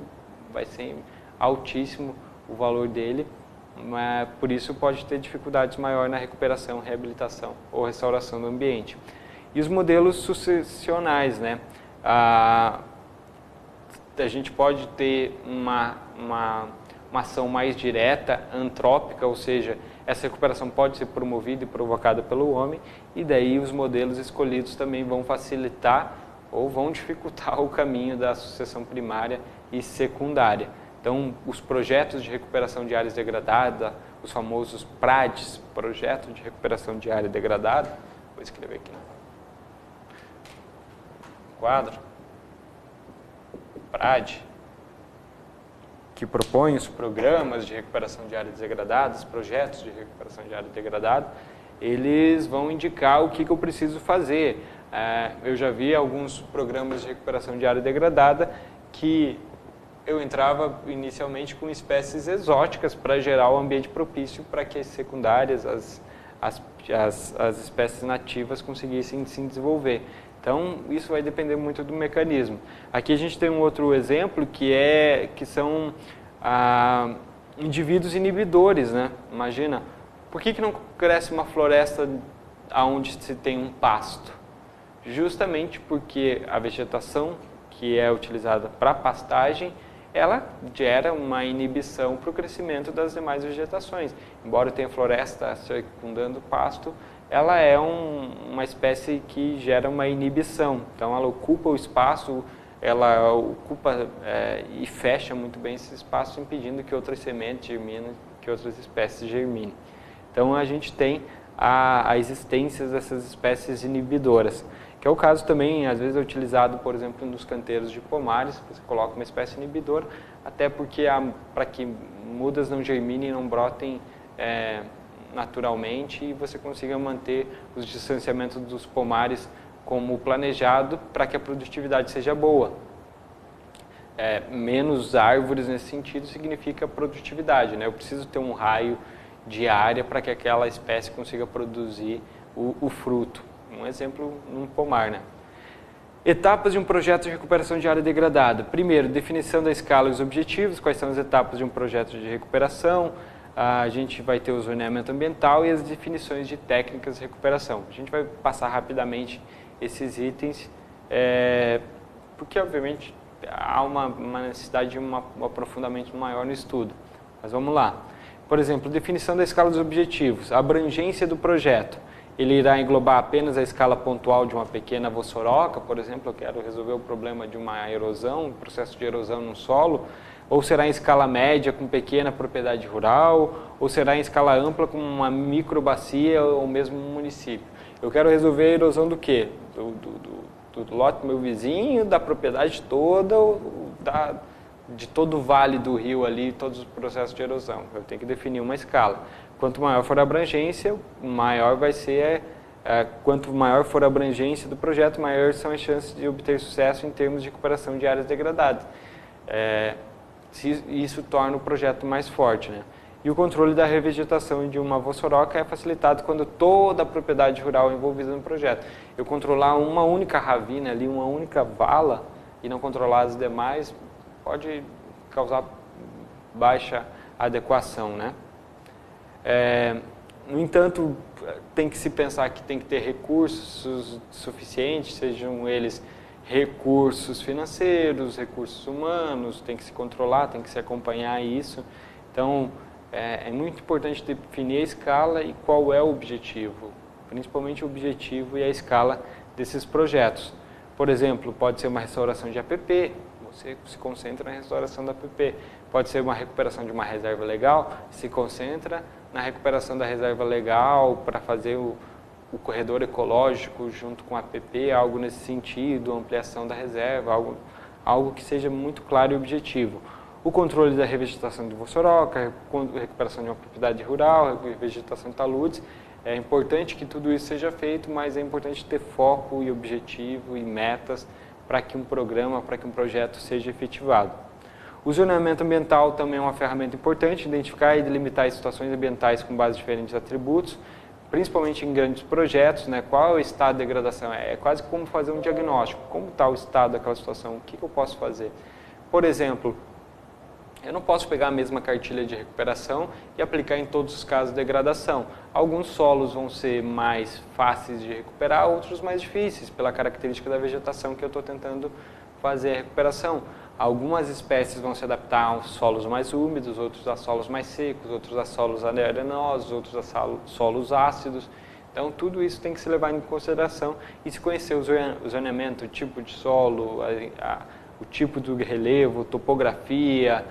vai ser altíssimo o valor dele, mas por isso pode ter dificuldades maiores na recuperação, reabilitação ou restauração do ambiente. E os modelos sucessionais, né? A gente pode ter uma ação mais direta, antrópica, ou seja, essa recuperação pode ser promovida e provocada pelo homem, e daí os modelos escolhidos também vão facilitar ou vão dificultar o caminho da sucessão primária e secundária. Então, os projetos de recuperação de áreas degradadas, os famosos PRADs, Projeto de Recuperação de Área Degradada, vou escrever aqui no quadro, PRAD, que propõe os programas de recuperação de áreas degradadas, projetos de recuperação de área degradada, eles vão indicar o que eu preciso fazer. Eu já vi alguns programas de recuperação de área degradada que eu entrava inicialmente com espécies exóticas para gerar o ambiente propício para que as secundárias, as espécies nativas conseguissem se desenvolver. Então, isso vai depender muito do mecanismo. Aqui a gente tem um outro exemplo que são indivíduos inibidores, né? Imagina, por que não cresce uma floresta onde se tem um pasto? Justamente porque a vegetação que é utilizada para pastagem, ela gera uma inibição para o crescimento das demais vegetações. Embora tenha floresta circundando o pasto, ela é uma espécie que gera uma inibição. Então, ela ocupa o espaço, ela ocupa e fecha muito bem esse espaço, impedindo que outras sementes germinem, que outras espécies germinem. Então, a gente tem a existência dessas espécies inibidoras, que é o caso também, às vezes é utilizado, por exemplo, nos canteiros de pomares, você coloca uma espécie inibidora, até porque para que mudas não germinem e não brotem naturalmente e você consiga manter os distanciamentos dos pomares como planejado para que a produtividade seja boa. Menos árvores nesse sentido significa produtividade, né? Eu preciso ter um raio de área para que aquela espécie consiga produzir o fruto. Um exemplo num pomar, né? Etapas de um projeto de recuperação de área degradada. Primeiro, definição da escala e os objetivos, quais são as etapas de um projeto de recuperação. A gente vai ter o zoneamento ambiental e as definições de técnicas de recuperação. A gente vai passar rapidamente esses itens, porque obviamente há uma necessidade de um aprofundamento maior no estudo. Mas vamos lá. Por exemplo, definição da escala dos objetivos, a abrangência do projeto. Ele irá englobar apenas a escala pontual de uma pequena vossoroca, por exemplo, eu quero resolver o problema de uma erosão, um processo de erosão no solo, ou será em escala média com pequena propriedade rural, ou será em escala ampla com uma microbacia ou mesmo um município. Eu quero resolver a erosão do quê? Do lote do meu vizinho, da propriedade toda, de todo o vale do rio ali, todos os processos de erosão. Eu tenho que definir uma escala. Quanto maior for a abrangência, maior vai ser, quanto maior for a abrangência do projeto, maiores são as chances de obter sucesso em termos de recuperação de áreas degradadas. Isso torna o projeto mais forte, né? E o controle da revegetação de uma vossoroca é facilitado quando toda a propriedade rural é envolvida no projeto. Eu controlar uma única ravina ali, uma única vala, e não controlar as demais, pode causar baixa adequação, né? No entanto, tem que se pensar que tem que ter recursos suficientes, sejam eles recursos financeiros, recursos humanos, tem que se controlar, tem que se acompanhar isso. Então, é muito importante definir a escala e qual é o objetivo, principalmente o objetivo e a escala desses projetos. Por exemplo, pode ser uma restauração de APP, você se concentra na restauração da APP. Pode ser uma recuperação de uma reserva legal, se concentra na recuperação da reserva legal para fazer o corredor ecológico junto com a APP, algo nesse sentido, ampliação da reserva, algo que seja muito claro e objetivo. O controle da revegetação de vossoroca, recuperação de uma propriedade rural, revegetação de taludes. É importante que tudo isso seja feito, mas é importante ter foco e objetivo e metas para que um programa, para que um projeto seja efetivado. O zoneamento ambiental também é uma ferramenta importante, identificar e delimitar as situações ambientais com base em diferentes atributos, principalmente em grandes projetos, né? Qual é o estado de degradação? É quase como fazer um diagnóstico, como está o estado daquela situação, o que eu posso fazer? Por exemplo, eu não posso pegar a mesma cartilha de recuperação e aplicar em todos os casos de degradação. Alguns solos vão ser mais fáceis de recuperar, outros mais difíceis, pela característica da vegetação que eu estou tentando fazer a recuperação. Algumas espécies vão se adaptar aos solos mais úmidos, outros a solos mais secos, outros a solos arenosos, outros a solos ácidos. Então, tudo isso tem que se levar em consideração e se conhecer o zoneamento, o tipo de solo, o tipo do relevo, topografia,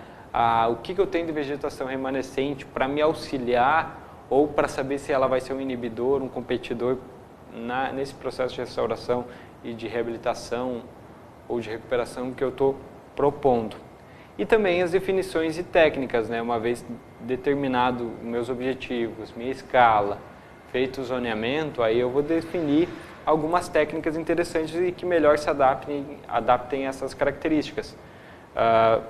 o que eu tenho de vegetação remanescente para me auxiliar ou para saber se ela vai ser um inibidor, um competidor nesse processo de restauração e de reabilitação ou de recuperação que eu estou propondo. E também as definições e técnicas, né? Uma vez determinado meus objetivos, minha escala, feito o zoneamento, aí eu vou definir algumas técnicas interessantes e que melhor se adaptem a essas características.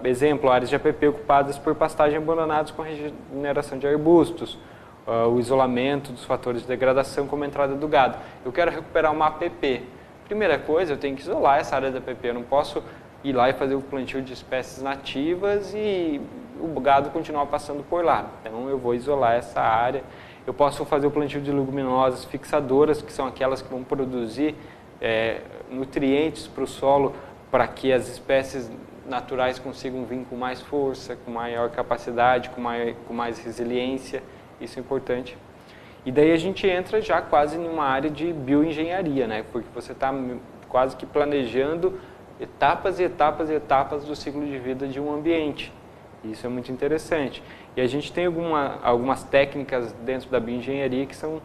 Exemplo, áreas de APP ocupadas por pastagem abandonadas com regeneração de arbustos, o isolamento dos fatores de degradação como a entrada do gado. Eu quero recuperar uma APP. Primeira coisa, eu tenho que isolar essa área da APP, eu não posso ir lá e fazer o plantio de espécies nativas e o gado continuar passando por lá. Então eu vou isolar essa área. Eu posso fazer o plantio de leguminosas fixadoras, que são aquelas que vão produzir nutrientes para o solo, para que as espécies naturais consigam vir com mais força, com maior capacidade, com mais resiliência. Isso é importante. E daí a gente entra já quase numa área de bioengenharia, né? Porque você está quase que planejando etapas e etapas e etapas do ciclo de vida de um ambiente. Isso é muito interessante. E a gente tem algumas técnicas dentro da bioengenharia que são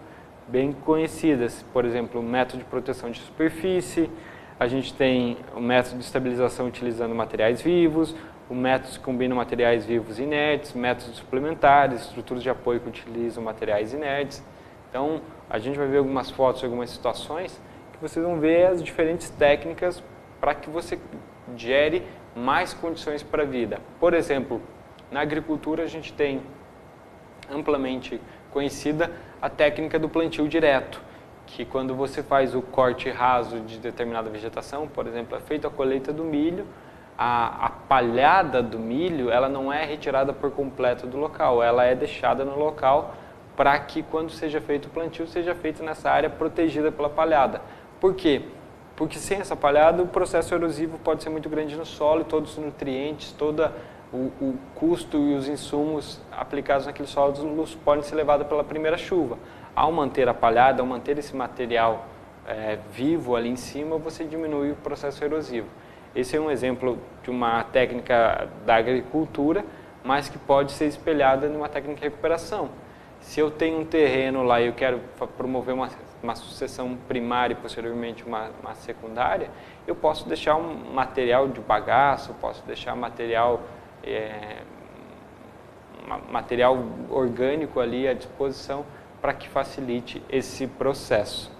bem conhecidas, por exemplo, o método de proteção de superfície, a gente tem o método de estabilização utilizando materiais vivos, o método que combina materiais vivos e inertes, métodos suplementares, estruturas de apoio que utilizam materiais inertes. Então, a gente vai ver algumas fotos, algumas situações, que vocês vão ver as diferentes técnicas para que você gere mais condições para a vida. Por exemplo, na agricultura a gente tem amplamente conhecida a técnica do plantio direto, que quando você faz o corte raso de determinada vegetação, por exemplo, é feita a colheita do milho, a palhada do milho ela não é retirada por completo do local, ela é deixada no local para que quando seja feito o plantio, seja feito nessa área protegida pela palhada. Por quê? Porque sem essa palhada o processo erosivo pode ser muito grande no solo e todos os nutrientes, todo o custo e os insumos aplicados naquele solo podem ser levados pela primeira chuva. Ao manter a palhada, ao manter esse material vivo ali em cima, você diminui o processo erosivo. Esse é um exemplo de uma técnica da agricultura, mas que pode ser espelhada numa técnica de recuperação. Se eu tenho um terreno lá e eu quero promover uma sucessão primária e posteriormente uma secundária, eu posso deixar um material de bagaço, posso deixar material orgânico ali à disposição para que facilite esse processo.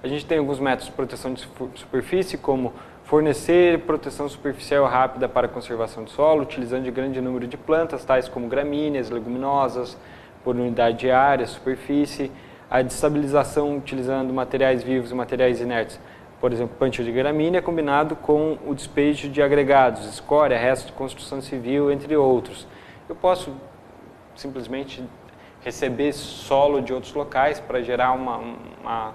A gente tem alguns métodos de proteção de superfície, como fornecer proteção superficial rápida para a conservação do solo, utilizando de grande número de plantas, tais como gramíneas, leguminosas, por unidade de área, superfície. A destabilização utilizando materiais vivos e materiais inertes, por exemplo, plantio de gramínea, combinado com o despejo de agregados, escória, restos de construção civil, entre outros. Eu posso simplesmente receber solo de outros locais para gerar uma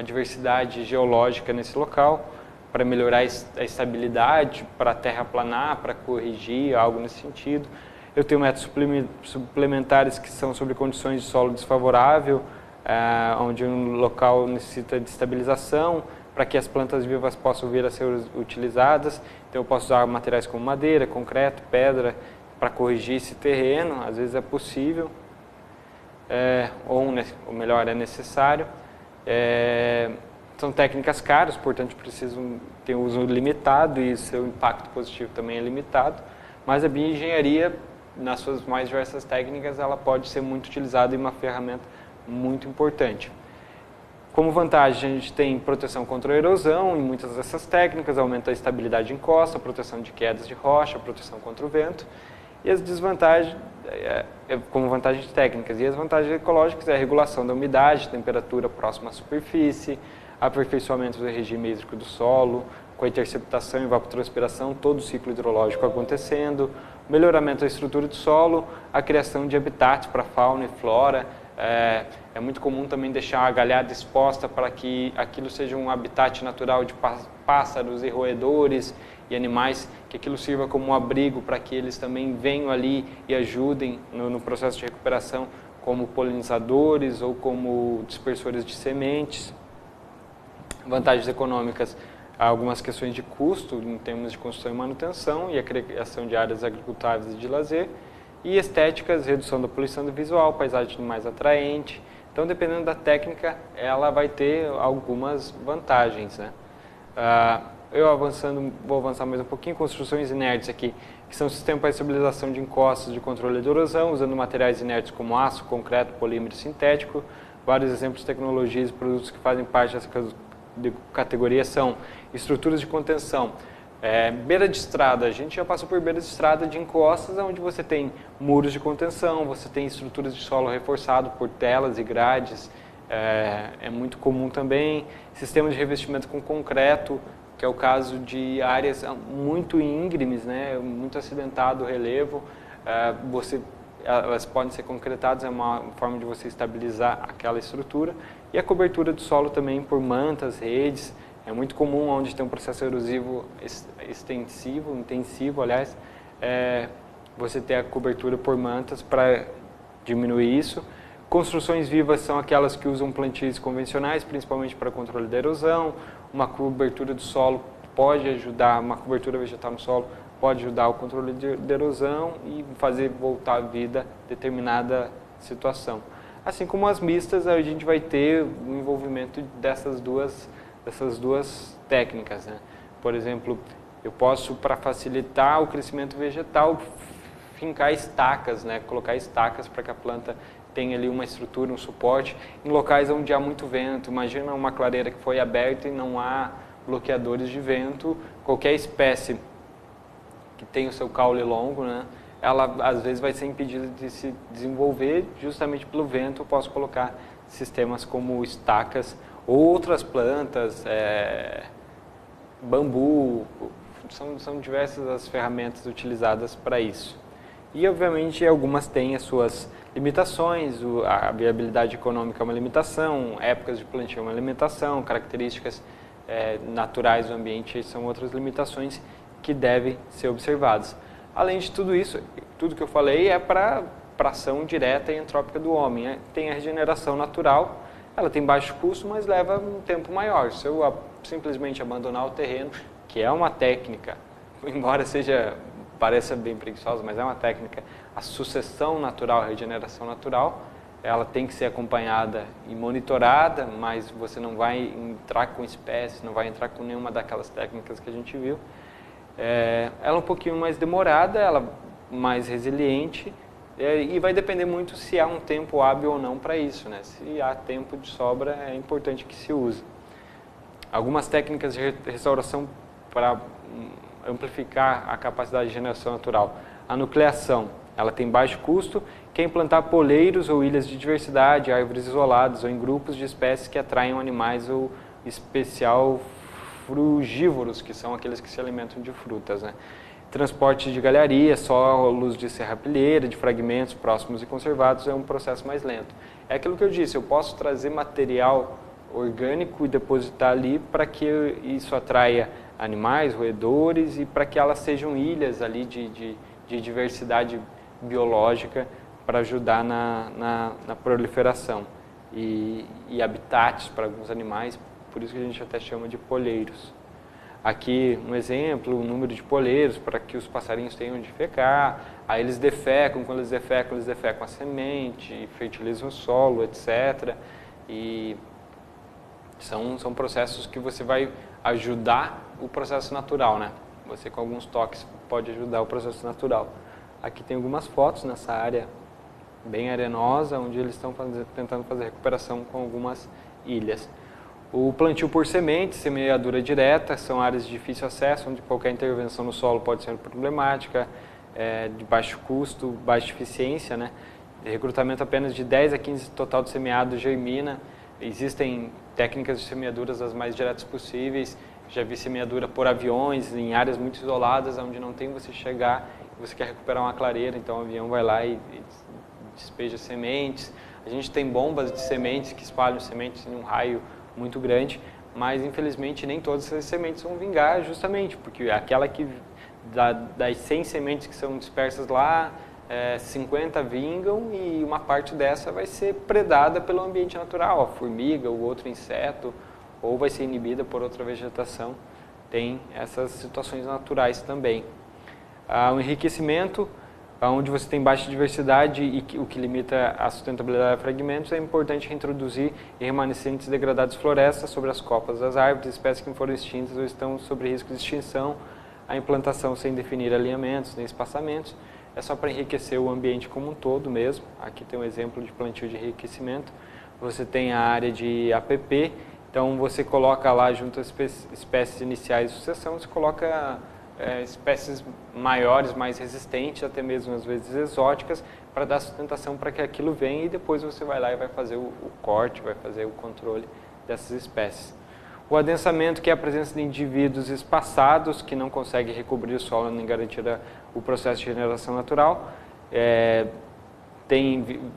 diversidade geológica nesse local, para melhorar a estabilidade, para terraplanar, para corrigir, algo nesse sentido. Eu tenho métodos suplementares que são sobre condições de solo desfavorável, onde um local necessita de estabilização, para que as plantas vivas possam vir a ser utilizadas. Então eu posso usar materiais como madeira, concreto, pedra, para corrigir esse terreno, às vezes é possível, ou melhor, é necessário. São técnicas caras, portanto precisam ter um uso limitado e seu impacto positivo também é limitado, mas a bioengenharia, nas suas mais diversas técnicas, ela pode ser muito utilizada e uma ferramenta muito importante. Como vantagem, a gente tem proteção contra a erosão em muitas dessas técnicas, aumenta a estabilidade em costa, proteção de quedas de rocha, proteção contra o vento. E as desvantagens, como vantagens técnicas, e as vantagens ecológicas é a regulação da umidade, temperatura próxima à superfície, aperfeiçoamento do regime hídrico do solo, com a interceptação e evapotranspiração, todo o ciclo hidrológico acontecendo, melhoramento da estrutura do solo, a criação de habitats para fauna e flora. É muito comum também deixar a galhada exposta para que aquilo seja um habitat natural de pássaros e roedores e animais, que aquilo sirva como um abrigo para que eles também venham ali e ajudem no processo de recuperação como polinizadores ou como dispersores de sementes. Vantagens econômicas, algumas questões de custo em termos de construção e manutenção e a criação de áreas agricultáveis e de lazer. E estéticas, redução da poluição do visual, paisagem mais atraente. Então, dependendo da técnica, ela vai ter algumas vantagens, né? Vou avançar mais um pouquinho, construções inertes aqui, que são sistemas para estabilização de encostas de controle de erosão, usando materiais inertes como aço, concreto, polímero sintético. Vários exemplos de tecnologias e produtos que fazem parte dessa categoria são estruturas de contenção. Beira de estrada, a gente já passou por beira de estrada de encostas, onde você tem muros de contenção, você tem estruturas de solo reforçado por telas e grades, é muito comum também. Sistema de revestimento com concreto, que é o caso de áreas muito íngremes, né, muito acidentado o relevo, elas podem ser concretadas, é uma forma de você estabilizar aquela estrutura. E a cobertura do solo também por mantas, redes. É muito comum onde tem um processo erosivo extensivo, intensivo, aliás, você ter a cobertura por mantas para diminuir isso. Construções vivas são aquelas que usam plantios convencionais, principalmente para controle da erosão. Uma cobertura do solo pode ajudar, uma cobertura vegetal no solo pode ajudar o controle da erosão e fazer voltar à vida determinadas situação. Assim como as mistas, a gente vai ter o envolvimento dessas duas técnicas, né? Por exemplo, eu posso, para facilitar o crescimento vegetal, fincar estacas, né? Colocar estacas para que a planta tenha ali uma estrutura, um suporte, em locais onde há muito vento. Imagina uma clareira que foi aberta e não há bloqueadores de vento. Qualquer espécie que tem o seu caule longo, né? Ela às vezes vai ser impedida de se desenvolver justamente pelo vento. Eu posso colocar sistemas como estacas ou outras plantas, bambu, são diversas as ferramentas utilizadas para isso. E obviamente algumas têm as suas limitações, a viabilidade econômica é uma limitação, épocas de plantio é uma limitação, características naturais do ambiente são outras limitações que devem ser observadas. Além de tudo isso, tudo que eu falei é para ação direta e entrópica do homem, né? Tem a regeneração natural, ela tem baixo custo, mas leva um tempo maior. Se eu simplesmente abandonar o terreno, que é uma técnica, embora pareça bem preguiçosa, mas é uma técnica, a sucessão natural, a regeneração natural, ela tem que ser acompanhada e monitorada, mas você não vai entrar com espécies, não vai entrar com nenhuma daquelas técnicas que a gente viu. Ela é um pouquinho mais demorada, ela mais resiliente, e vai depender muito se há um tempo hábil ou não para isso, né? Se há tempo de sobra, é importante que se use. Algumas técnicas de restauração para amplificar a capacidade de regeneração natural. A nucleação, ela tem baixo custo, que é implantar poleiros ou ilhas de diversidade, árvores isoladas ou em grupos de espécies que atraiam animais ou especial frugívoros, que são aqueles que se alimentam de frutas, né? Transporte de galharia, solos de serrapilheira, de fragmentos próximos e conservados é um processo mais lento. É aquilo que eu disse, eu posso trazer material orgânico e depositar ali para que isso atraia animais, roedores e para que elas sejam ilhas ali de diversidade biológica para ajudar na proliferação e habitats para alguns animais, por isso que a gente até chama de poleiros. Aqui um exemplo, o número de poleiros para que os passarinhos tenham onde defecar, aí eles defecam, quando eles defecam a semente, fertilizam o solo, etc. E são processos que você vai ajudar o processo natural, né? Você com alguns toques pode ajudar o processo natural. Aqui tem algumas fotos nessa área bem arenosa, onde eles estão tentando fazer recuperação com algumas ilhas. O plantio por semente, semeadura direta, são áreas de difícil acesso, onde qualquer intervenção no solo pode ser problemática, de baixo custo, baixa eficiência, né? Recrutamento apenas de 10 a 15 total de semeado germina. Existem técnicas de semeaduras as mais diretas possíveis. Já vi semeadura por aviões, em áreas muito isoladas, onde não tem você chegar e você quer recuperar uma clareira, então o avião vai lá e despeja sementes. A gente tem bombas de sementes que espalham sementes em um raio muito grande, mas infelizmente nem todas essas sementes vão vingar, justamente porque aquela que das 100 sementes que são dispersas lá, 50 vingam e uma parte dessa vai ser predada pelo ambiente natural, a formiga, o outro inseto, ou vai ser inibida por outra vegetação. Tem essas situações naturais também. O enriquecimento, onde você tem baixa diversidade e o que limita a sustentabilidade de fragmentos, é importante reintroduzir em remanescentes degradados florestas sobre as copas das árvores, espécies que foram extintas ou estão sob risco de extinção, a implantação sem definir alinhamentos nem espaçamentos, é só para enriquecer o ambiente como um todo mesmo. Aqui tem um exemplo de plantio de enriquecimento. Você tem a área de APP, então você coloca lá junto às espécies iniciais de sucessão, você coloca espécies maiores, mais resistentes, até mesmo às vezes exóticas, para dar sustentação para que aquilo venha e depois você vai lá e vai fazer o corte, vai fazer o controle dessas espécies. O adensamento, que é a presença de indivíduos espaçados que não conseguem recobrir o solo nem garantir o processo de regeneração natural,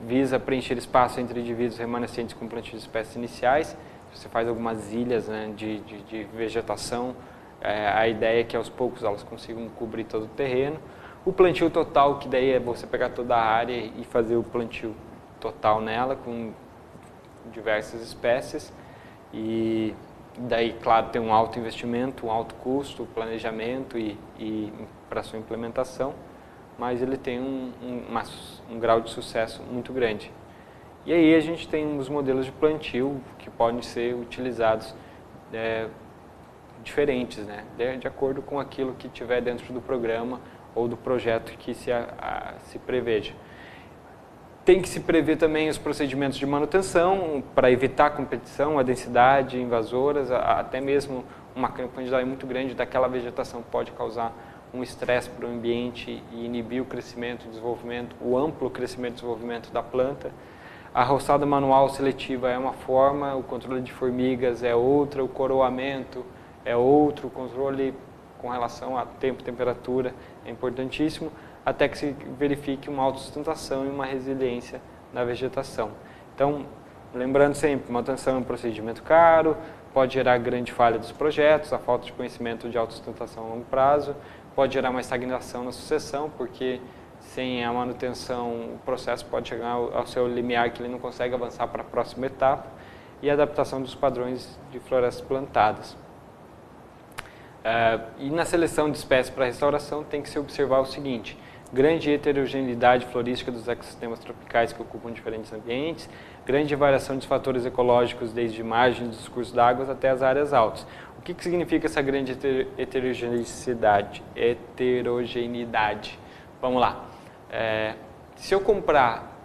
visa preencher espaço entre indivíduos remanescentes com plantio de espécies iniciais. Você faz algumas ilhas, né, de vegetação, a ideia é que aos poucos elas consigam cobrir todo o terreno. O plantio total, que daí é você pegar toda a área e fazer o plantio total nela com diversas espécies. E daí, claro, tem um alto investimento, um alto custo, planejamento e para sua implementação, mas ele tem um grau de sucesso muito grande. E aí a gente tem os modelos de plantio que podem ser utilizados diferentes, né? De acordo com aquilo que tiver dentro do programa ou do projeto que se preveja. Tem que se prever também os procedimentos de manutenção para evitar a competição, a densidade, invasoras, até mesmo uma quantidade muito grande daquela vegetação pode causar um estresse para o ambiente e inibir o crescimento e desenvolvimento, o amplo crescimento e desenvolvimento da planta. A roçada manual seletiva é uma forma, o controle de formigas é outra, o coroamento é outro, o controle com relação a tempo e temperatura é importantíssimo, até que se verifique uma autossustentação e uma resiliência na vegetação. Então, lembrando sempre, manutenção é um procedimento caro, pode gerar grande falha dos projetos, a falta de conhecimento de autossustentação a longo prazo, pode gerar uma estagnação na sucessão, porque sem a manutenção o processo pode chegar ao seu limiar que ele não consegue avançar para a próxima etapa, e a adaptação dos padrões de florestas plantadas. E na seleção de espécies para restauração tem que se observar o seguinte: grande heterogeneidade florística dos ecossistemas tropicais que ocupam diferentes ambientes, grande variação dos fatores ecológicos desde margens dos cursos d'água até as áreas altas. O que significa essa grande heterogeneidade? Vamos lá. Se eu comprar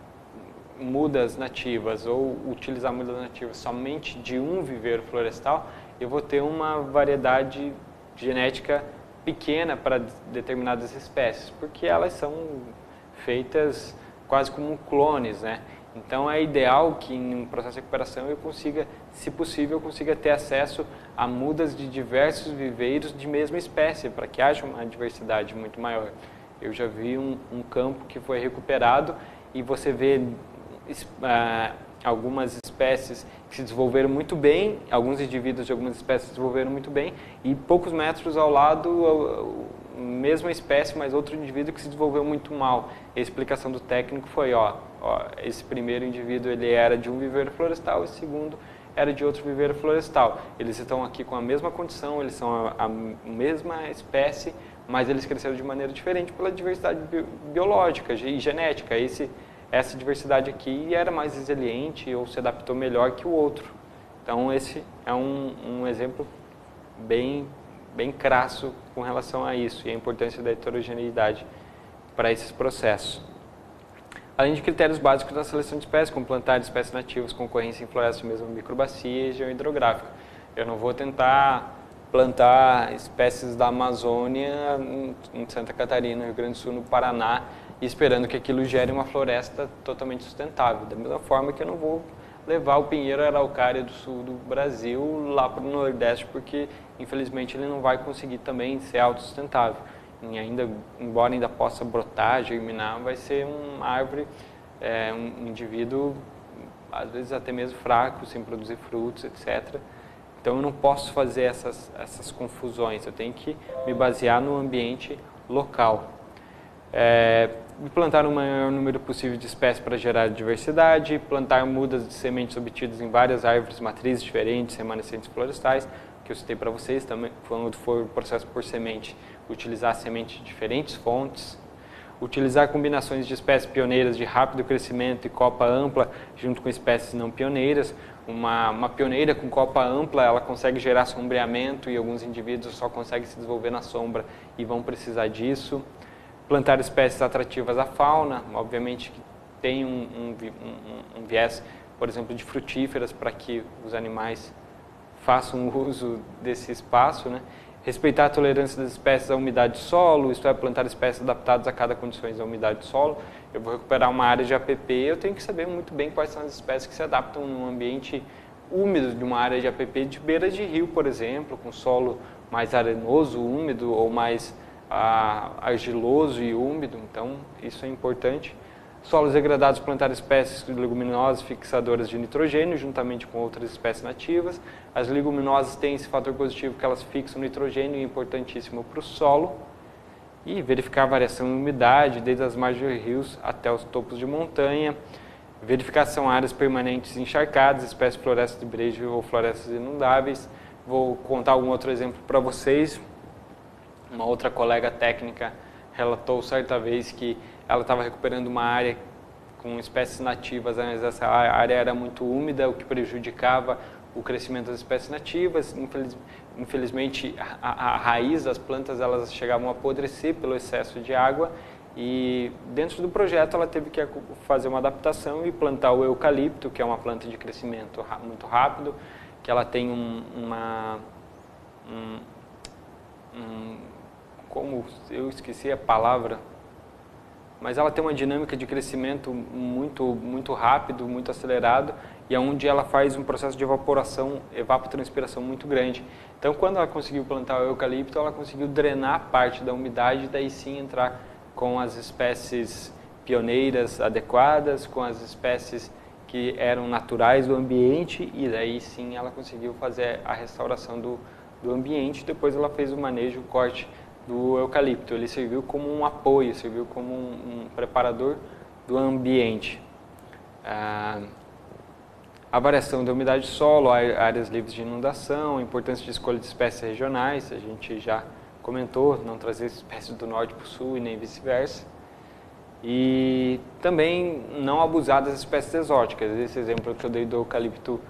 mudas nativas ou utilizar mudas nativas somente de um viveiro florestal, eu vou ter uma variedade genética pequena para determinadas espécies, porque elas são feitas quase como clones, né? Então é ideal que em um processo de recuperação eu consiga, se possível, eu consiga ter acesso a mudas de diversos viveiros de mesma espécie, para que haja uma diversidade muito maior. Eu já vi um campo que foi recuperado e você vê algumas espécies que se desenvolveram muito bem, alguns indivíduos de algumas espécies se desenvolveram muito bem, e poucos metros ao lado, mesma espécie, mas outro indivíduo que se desenvolveu muito mal. A explicação do técnico foi, esse primeiro indivíduo ele era de um viveiro florestal, esse segundo era de outro viveiro florestal. Eles estão aqui com a mesma condição, eles são a mesma espécie, mas eles cresceram de maneira diferente pela diversidade biológica e genética. Essa diversidade aqui era mais resiliente ou se adaptou melhor que o outro. Então esse é um exemplo bem crasso com relação a isso e a importância da heterogeneidade para esses processos. Além de critérios básicos da seleção de espécies, como plantar espécies nativas, concorrência em florestas de mesma microbacia e região hidrográfica. Eu não vou tentar plantar espécies da Amazônia em Santa Catarina, no Rio Grande do Sul, no Paraná, e esperando que aquilo gere uma floresta totalmente sustentável. Da mesma forma que eu não vou levar o pinheiro araucária do sul do Brasil lá para o Nordeste, porque infelizmente ele não vai conseguir também ser autossustentável. E embora ainda possa brotar, germinar, vai ser uma árvore, um indivíduo às vezes até mesmo fraco, sem produzir frutos, etc. Então eu não posso fazer essas confusões, eu tenho que me basear no ambiente local. Plantar o maior número possível de espécies para gerar diversidade, plantar mudas de sementes obtidas em várias árvores matrizes diferentes, remanescentes florestais, que eu citei para vocês também, quando for o processo por semente, utilizar semente de diferentes fontes, utilizar combinações de espécies pioneiras de rápido crescimento e copa ampla junto com espécies não pioneiras. Uma pioneira com copa ampla, ela consegue gerar sombreamento e alguns indivíduos só conseguem se desenvolver na sombra e vão precisar disso. Plantar espécies atrativas à fauna, obviamente que tem um viés, por exemplo, de frutíferas para que os animais façam uso desse espaço, né? Respeitar a tolerância das espécies à umidade de solo, isto é, plantar espécies adaptadas a cada condições da umidade de solo. Eu vou recuperar uma área de APP, eu tenho que saber muito bem quais são as espécies que se adaptam num ambiente úmido de uma área de APP de beira de rio, por exemplo, com solo mais arenoso, úmido ou mais argiloso e úmido, então isso é importante. Solos degradados, plantar espécies de leguminosas fixadoras de nitrogênio, juntamente com outras espécies nativas. As leguminosas têm esse fator positivo que elas fixam nitrogênio, é importantíssimo para o solo. E verificar a variação em umidade, desde as margens de rios até os topos de montanha. Verificar se são áreas permanentes encharcadas, espécies de florestas de brejo ou florestas inundáveis. Vou contar algum outro exemplo para vocês. Uma outra colega técnica relatou certa vez que ela estava recuperando uma área com espécies nativas, mas essa área era muito úmida, o que prejudicava o crescimento das espécies nativas. Infelizmente, a raiz das plantas elas chegavam a apodrecer pelo excesso de água, e dentro do projeto ela teve que fazer uma adaptação e plantar o eucalipto, que é uma planta de crescimento muito rápido, que ela tem como eu esqueci a palavra, mas ela tem uma dinâmica de crescimento muito rápido, muito acelerado, e é onde ela faz um processo de evapotranspiração muito grande. Então, quando ela conseguiu plantar o eucalipto, ela conseguiu drenar parte da umidade e daí sim entrar com as espécies pioneiras adequadas, com as espécies que eram naturais do ambiente, e daí sim ela conseguiu fazer a restauração do ambiente. Depois ela fez o manejo, o corte do eucalipto. Ele serviu como um apoio, serviu como um preparador do ambiente. A variação da umidade do solo, áreas livres de inundação, a importância de escolha de espécies regionais, a gente já comentou, não trazer espécies do norte para o sul e nem vice-versa. E também não abusar das espécies exóticas. Esse exemplo que eu dei do eucalipto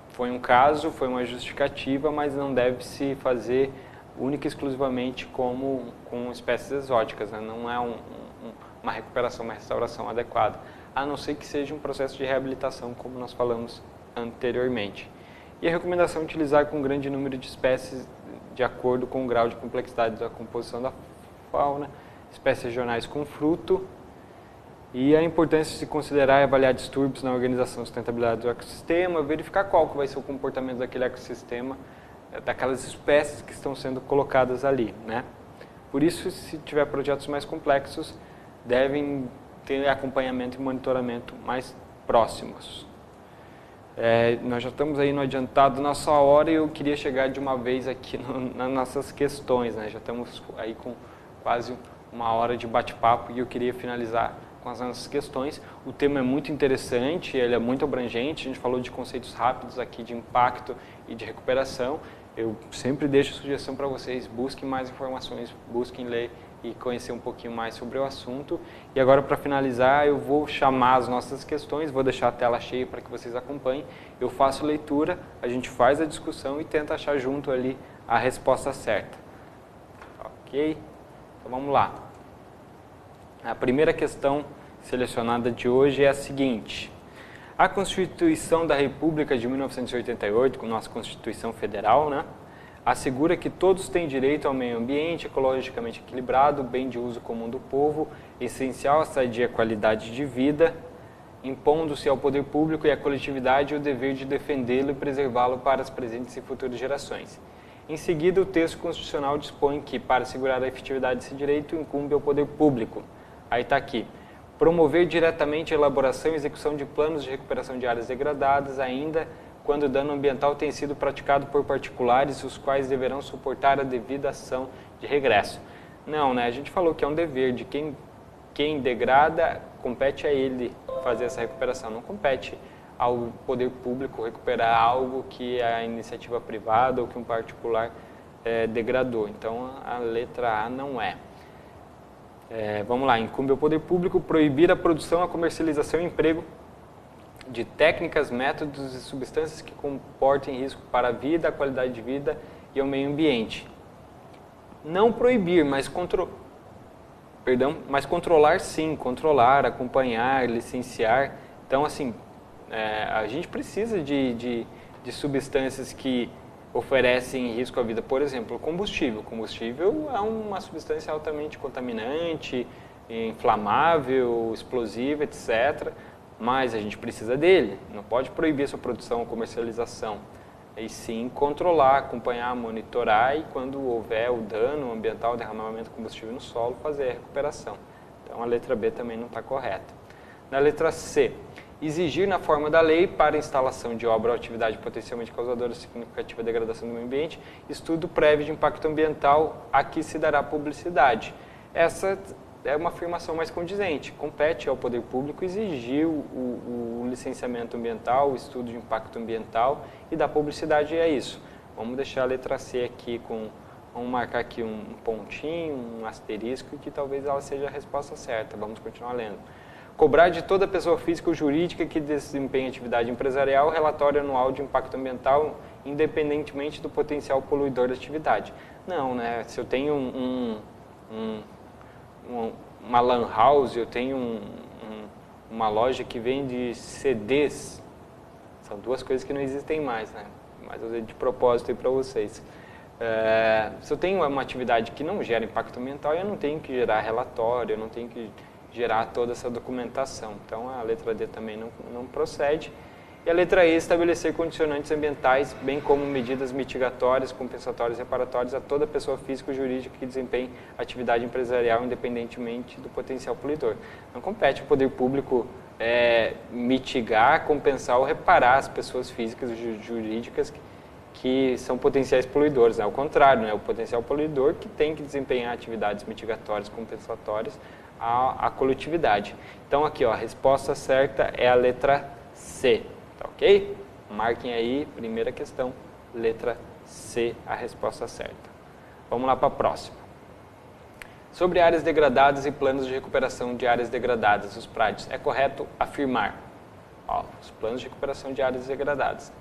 foi um caso, foi uma justificativa, mas não deve se fazer única e exclusivamente com espécies exóticas, né? Não é uma recuperação, uma restauração adequada, a não ser que seja um processo de reabilitação, como nós falamos anteriormente. E a recomendação é utilizar com um grande número de espécies de acordo com o grau de complexidade da composição da fauna, espécies regionais com fruto, e a importância de se considerar e avaliar distúrbios na organização e sustentabilidade do ecossistema, verificar qual que vai ser o comportamento daquele ecossistema, daquelas espécies que estão sendo colocadas ali, né? Por isso, se tiver projetos mais complexos, devem ter acompanhamento e monitoramento mais próximos. Nós já estamos aí no adiantado nossa hora, e eu queria chegar de uma vez aqui nas nossas questões, né? Já estamos aí com quase uma hora de bate-papo e eu queria finalizar com as nossas questões. O tema é muito interessante, ele é muito abrangente, a gente falou de conceitos rápidos aqui de impacto e de recuperação. Eu sempre deixo sugestão para vocês, busquem mais informações, busquem ler e conhecer um pouquinho mais sobre o assunto. E agora, para finalizar, eu vou chamar as nossas questões, vou deixar a tela cheia para que vocês acompanhem. Eu faço leitura, a gente faz a discussão e tenta achar junto ali a resposta certa. Ok? Então vamos lá. A primeira questão selecionada de hoje é a seguinte: a Constituição da República de 1988, com nossa Constituição Federal, né, assegura que todos têm direito ao meio ambiente ecologicamente equilibrado, bem de uso comum do povo, essencial à sadia qualidade de vida, impondo-se ao poder público e à coletividade o dever de defendê-lo e preservá-lo para as presentes e futuras gerações. Em seguida, o texto constitucional dispõe que, para assegurar a efetividade desse direito, incumbe ao poder público. Aí está aqui: promover diretamente a elaboração e execução de planos de recuperação de áreas degradadas, ainda quando o dano ambiental tem sido praticado por particulares, os quais deverão suportar a devida ação de regresso. Não, né? A gente falou que é um dever de quem degrada, compete a ele fazer essa recuperação, não compete ao poder público recuperar algo que a iniciativa privada ou que um particular degradou. Então, a letra A não é. Vamos lá, incumbe ao poder público proibir a produção, a comercialização e emprego de técnicas, métodos e substâncias que comportem risco para a vida, a qualidade de vida e ao meio ambiente. Não proibir, mas controlar sim, controlar, acompanhar, licenciar. Então, assim, a gente precisa de substâncias que oferecem risco à vida. Por exemplo, combustível. Combustível é uma substância altamente contaminante, inflamável, explosiva, etc., mas a gente precisa dele, não pode proibir a sua produção ou comercialização, e sim controlar, acompanhar, monitorar, e quando houver o dano ambiental, derramamento de combustível no solo, fazer a recuperação. Então a letra B também não está correta. Na letra C, exigir na forma da lei para instalação de obra ou atividade potencialmente causadora de significativa degradação do meio ambiente, estudo prévio de impacto ambiental a que se dará publicidade. Essa é uma afirmação mais condizente. Compete ao poder público exigir o licenciamento ambiental, o estudo de impacto ambiental e dar publicidade a isso. Vamos deixar a letra C aqui vamos marcar aqui um pontinho, um asterisco, que talvez ela seja a resposta certa. Vamos continuar lendo. Cobrar de toda pessoa física ou jurídica que desempenha atividade empresarial relatório anual de impacto ambiental, independentemente do potencial poluidor da atividade. Não, né? Se eu tenho uma lan house, eu tenho uma loja que vende CDs, são duas coisas que não existem mais, né? Mas eu dei de propósito aí para vocês. Se eu tenho uma atividade que não gera impacto ambiental, eu não tenho que gerar relatório, eu não tenho que gerar toda essa documentação. Então, a letra D também não procede. E a letra E, estabelecer condicionantes ambientais, bem como medidas mitigatórias, compensatórias e reparatórias a toda pessoa física ou jurídica que desempenhe atividade empresarial independentemente do potencial poluidor. Não compete ao poder público mitigar, compensar ou reparar as pessoas físicas e jurídicas que são potenciais poluidores. Ao contrário, né? O potencial poluidor que tem que desempenhar atividades mitigatórias, compensatórias à coletividade. Então, aqui, ó, a resposta certa é a letra C. Tá ok? Marquem aí, primeira questão, letra C, a resposta certa. Vamos lá para a próxima. Sobre áreas degradadas e planos de recuperação de áreas degradadas, os PRADs, é correto afirmar, ó, os planos de recuperação de áreas degradadas.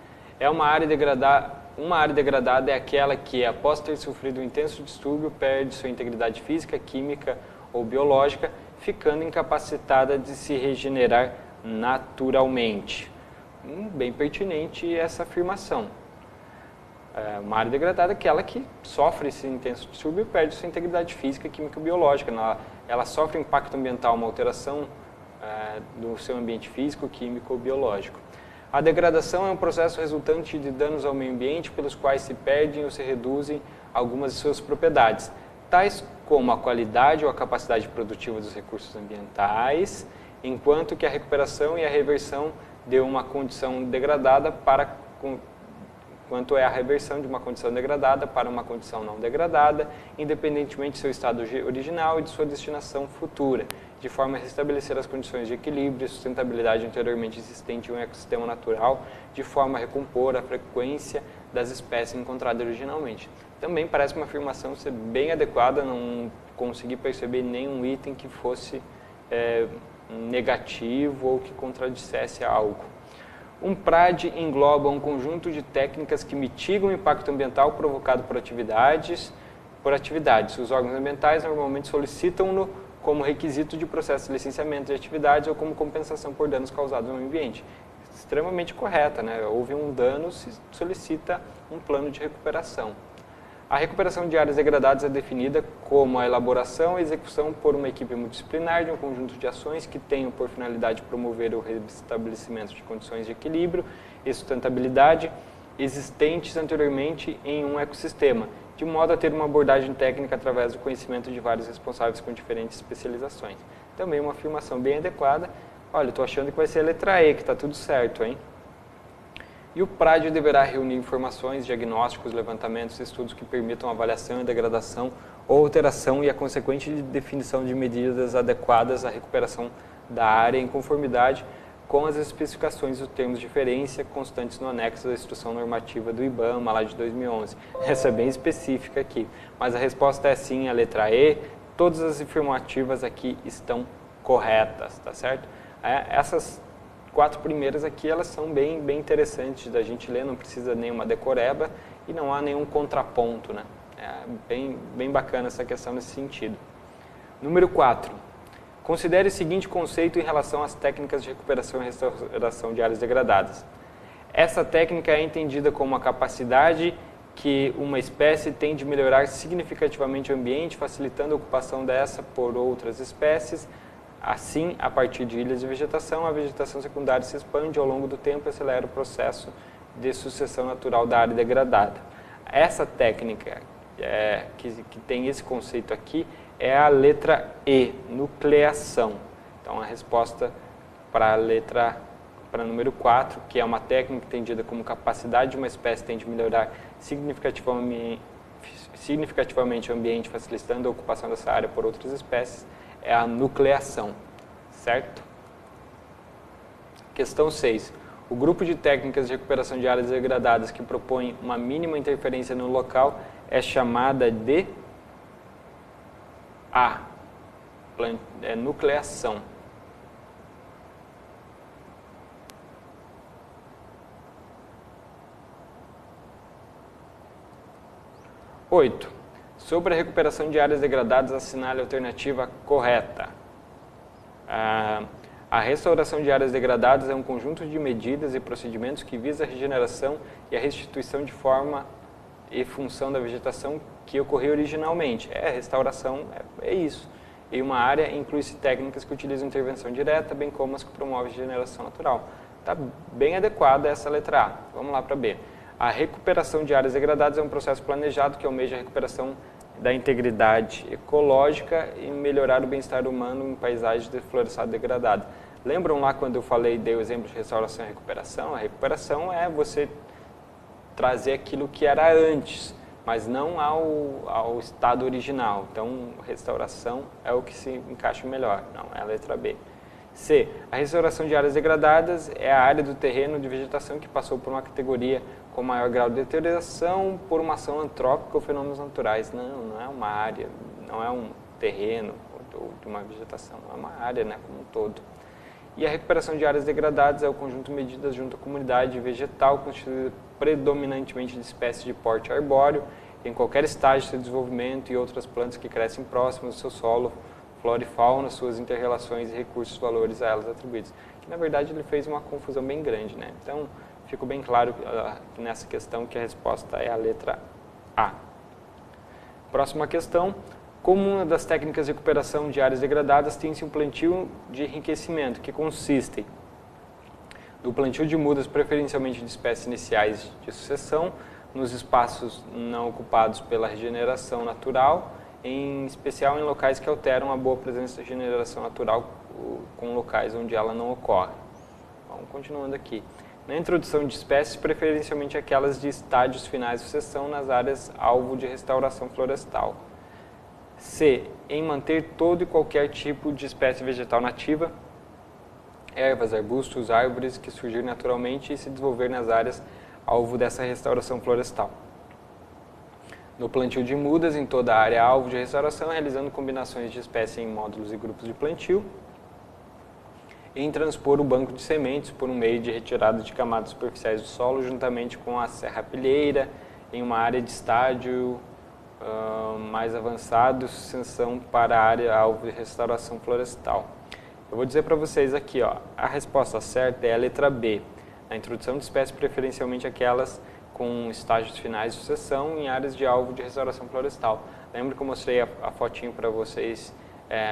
Uma área degradada é aquela que, após ter sofrido um intenso distúrbio, perde sua integridade física, química ou biológica, ficando incapacitada de se regenerar naturalmente. Bem pertinente essa afirmação. Uma área degradada é aquela que sofre esse intenso distúrbio e perde sua integridade física, química e biológica. Ela sofre impacto ambiental, uma alteração do seu ambiente físico, químico ou biológico. A degradação é um processo resultante de danos ao meio ambiente pelos quais se perdem ou se reduzem algumas de suas propriedades, tais como a qualidade ou a capacidade produtiva dos recursos ambientais, enquanto que a recuperação e a reversão de uma condição degradada quanto é a reversão de uma condição degradada para uma condição não degradada, independentemente de seu estado original e de sua destinação futura, de forma a restabelecer as condições de equilíbrio e sustentabilidade anteriormente existente em um ecossistema natural, de forma a recompor a frequência das espécies encontradas originalmente. Também parece uma afirmação ser bem adequada, não consegui perceber nenhum item que fosse negativo ou que contradissesse algo. Um PRAD engloba um conjunto de técnicas que mitigam o impacto ambiental provocado por atividades. Os órgãos ambientais normalmente solicitam-no como requisito de processo de licenciamento de atividades ou como compensação por danos causados no ambiente. Extremamente correta, né? Houve um dano, se solicita um plano de recuperação. A recuperação de áreas degradadas é definida como a elaboração e execução por uma equipe multidisciplinar de um conjunto de ações que tenham por finalidade promover o restabelecimento de condições de equilíbrio e sustentabilidade existentes anteriormente em um ecossistema, de modo a ter uma abordagem técnica através do conhecimento de vários responsáveis com diferentes especializações. Também uma afirmação bem adequada. Olha, estou achando que vai ser a letra E, que está tudo certo, hein? E o PRAD deverá reunir informações, diagnósticos, levantamentos e estudos que permitam avaliação e degradação ou alteração e a consequente definição de medidas adequadas à recuperação da área em conformidade com as especificações dos termos de referência constantes no anexo da Instrução Normativa do IBAMA, lá de 2011. Essa é bem específica aqui, mas a resposta é sim, a letra E. Todas as afirmativas aqui estão corretas, tá certo? Essas 4 primeiras aqui, elas são bem interessantes da gente ler, não precisa nenhuma decoreba e não há nenhum contraponto, né? Bem bacana essa questão nesse sentido. Número 4. Considere o seguinte conceito em relação às técnicas de recuperação e restauração de áreas degradadas. Essa técnica é entendida como a capacidade que uma espécie tem de melhorar significativamente o ambiente, facilitando a ocupação dessa por outras espécies. Assim, a partir de ilhas de vegetação, a vegetação secundária se expande ao longo do tempo e acelera o processo de sucessão natural da área degradada. Essa técnica que tem esse conceito aqui é a letra E, nucleação. Então, a resposta para número 4, que é uma técnica entendida como capacidade de uma espécie tem de melhorar significativamente o ambiente, facilitando a ocupação dessa área por outras espécies, é a nucleação, certo? Questão 6. O grupo de técnicas de recuperação de áreas degradadas que propõe uma mínima interferência no local é chamada de nucleação. 8. Sobre a recuperação de áreas degradadas, assinale a alternativa correta. A restauração de áreas degradadas é um conjunto de medidas e procedimentos que visa a regeneração e a restituição de forma e função da vegetação que ocorreu originalmente. Restauração é isso. E uma área inclui-se técnicas que utilizam intervenção direta, bem como as que promovem regeneração natural. Está bem adequada essa letra A. Vamos lá para B. A recuperação de áreas degradadas é um processo planejado que almeja a recuperação da integridade ecológica e melhorar o bem-estar humano em paisagens de florestado degradado. Lembram lá quando eu dei o exemplo de restauração e recuperação? A recuperação é você trazer aquilo que era antes, mas não ao estado original. Então, restauração é o que se encaixa melhor, não é a letra B. C. A restauração de áreas degradadas é a área do terreno de vegetação que passou por uma categoria com maior grau de deterioração por uma ação antrópica ou fenômenos naturais. Não é uma área, não é um terreno de uma vegetação, é uma área, né, como um todo. E a recuperação de áreas degradadas é o conjunto de medidas junto à comunidade vegetal constituída predominantemente de espécies de porte arbóreo, em qualquer estágio de seu desenvolvimento e outras plantas que crescem próximas do seu solo, flora e fauna, suas inter-relações e recursos, valores a elas atribuídos. Que, na verdade, ele fez uma confusão bem grande, né? Então, ficou bem claro nessa questão que a resposta é a letra A. Próxima questão. Como uma das técnicas de recuperação de áreas degradadas, tem-se um plantio de enriquecimento, que consiste no plantio de mudas, preferencialmente de espécies iniciais de sucessão, nos espaços não ocupados pela regeneração natural, em especial em locais que alteram a boa presença de regeneração natural com locais onde ela não ocorre. Vamos continuando aqui. Na introdução de espécies, preferencialmente aquelas de estágios finais de sucessão nas áreas alvo de restauração florestal. C. Em manter todo e qualquer tipo de espécie vegetal nativa, ervas, arbustos, árvores que surgirem naturalmente e se desenvolver nas áreas alvo dessa restauração florestal. No plantio de mudas em toda a área alvo de restauração, realizando combinações de espécies em módulos e grupos de plantio, e em transpor o banco de sementes por um meio de retirada de camadas superficiais do solo, juntamente com a serrapilheira, em uma área de estágio mais avançado, sucessão para a área alvo de restauração florestal. Eu vou dizer para vocês aqui, a resposta certa é a letra B. A introdução de espécies, preferencialmente aquelas com estágios finais de sucessão em áreas de alvo de restauração florestal. Lembra que eu mostrei a fotinho para vocês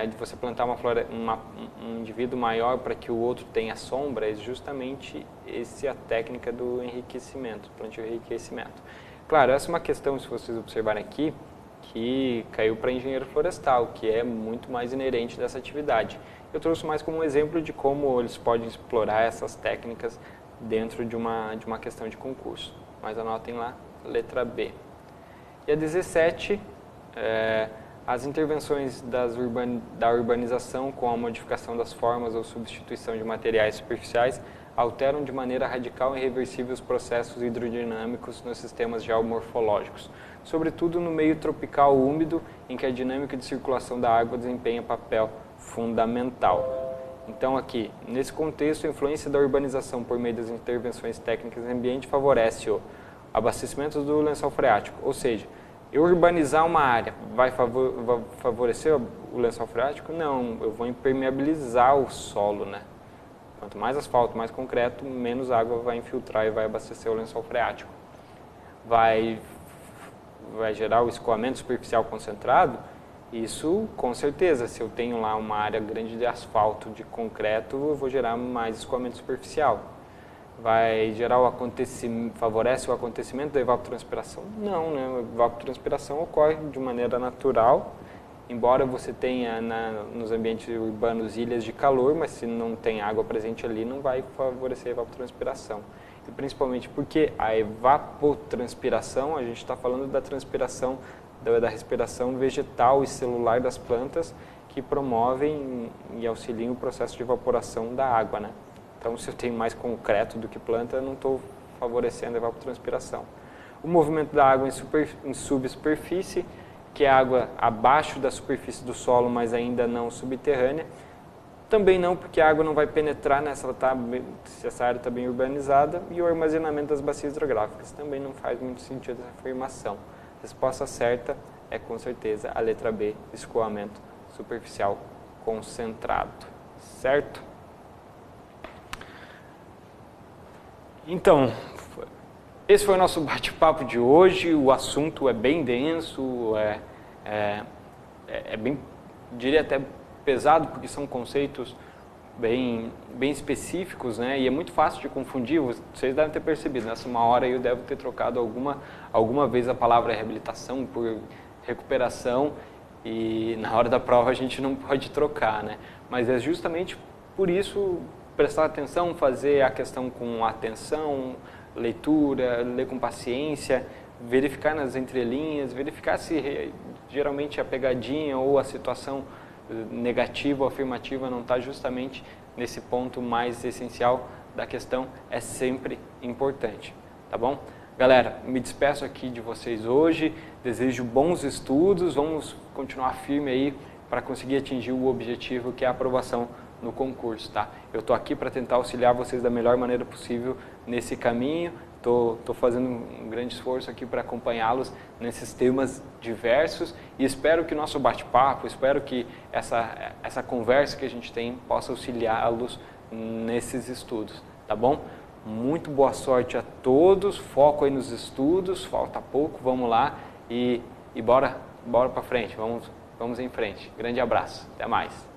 de você plantar um indivíduo maior para que o outro tenha sombra? É justamente essa a técnica do enriquecimento, plantio e enriquecimento. Claro, essa é uma questão, se vocês observarem aqui, que caiu para engenheiro florestal, que é muito mais inerente dessa atividade. Eu trouxe mais como um exemplo de como eles podem explorar essas técnicas dentro de uma questão de concurso. Mas anotem lá, letra B. E a 17, as intervenções da urbanização com a modificação das formas ou substituição de materiais superficiais alteram de maneira radical e irreversível os processos hidrodinâmicos nos sistemas geomorfológicos, sobretudo no meio tropical úmido, em que a dinâmica de circulação da água desempenha papel fundamental. Então aqui, nesse contexto, a influência da urbanização por meio das intervenções técnicas no ambiente favorece o abastecimento do lençol freático, ou seja, eu urbanizar uma área vai favorecer o lençol freático? Não, eu vou impermeabilizar o solo, né? Quanto mais asfalto, mais concreto, menos água vai infiltrar e vai abastecer o lençol freático. Vai gerar o escoamento superficial concentrado? Isso, com certeza, se eu tenho lá uma área grande de asfalto, de concreto, eu vou gerar mais escoamento superficial. Vai gerar favorece o acontecimento da evapotranspiração? Não, né? A evapotranspiração ocorre de maneira natural, embora você tenha nos ambientes urbanos ilhas de calor, mas se não tem água presente ali, não vai favorecer a evapotranspiração. E principalmente porque a evapotranspiração, a gente está falando da transpiração, da respiração vegetal e celular das plantas, que promovem e auxiliam o processo de evaporação da água, né? Então, se eu tenho mais concreto do que planta, eu não estou favorecendo a evapotranspiração. O movimento da água em subsuperfície, que é água abaixo da superfície do solo, mas ainda não subterrânea. Também não, porque a água não vai penetrar se essa área está bem urbanizada. E o armazenamento das bacias hidrográficas também não faz muito sentido essa afirmação. resposta certa é com certeza a letra B, escoamento superficial concentrado, certo? Então, esse foi o nosso bate-papo de hoje. O assunto é bem denso, é bem, diria até pesado, porque são conceitos bem específicos, né? E é muito fácil de confundir. Vocês devem ter percebido, nessa uma hora eu devo ter trocado alguma vez a palavra reabilitação por recuperação, e na hora da prova a gente não pode trocar, né? Mas é justamente por isso prestar atenção, fazer a questão com atenção, leitura, ler com paciência, verificar nas entrelinhas, verificar se geralmente a pegadinha ou a situação negativa ou afirmativa não está justamente nesse ponto mais essencial da questão, é sempre importante, tá bom? Galera, me despeço aqui de vocês hoje, desejo bons estudos, vamos continuar firme aí para conseguir atingir o objetivo que é a aprovação no concurso, tá? Eu estou aqui para tentar auxiliar vocês da melhor maneira possível nesse caminho, estou fazendo um grande esforço aqui para acompanhá-los nesses temas diversos e espero que o nosso bate-papo, espero que essa conversa que a gente tem possa auxiliá-los nesses estudos, tá bom? Muito boa sorte a todos, foco aí nos estudos, falta pouco, vamos lá e bora para frente, vamos em frente. Grande abraço, até mais.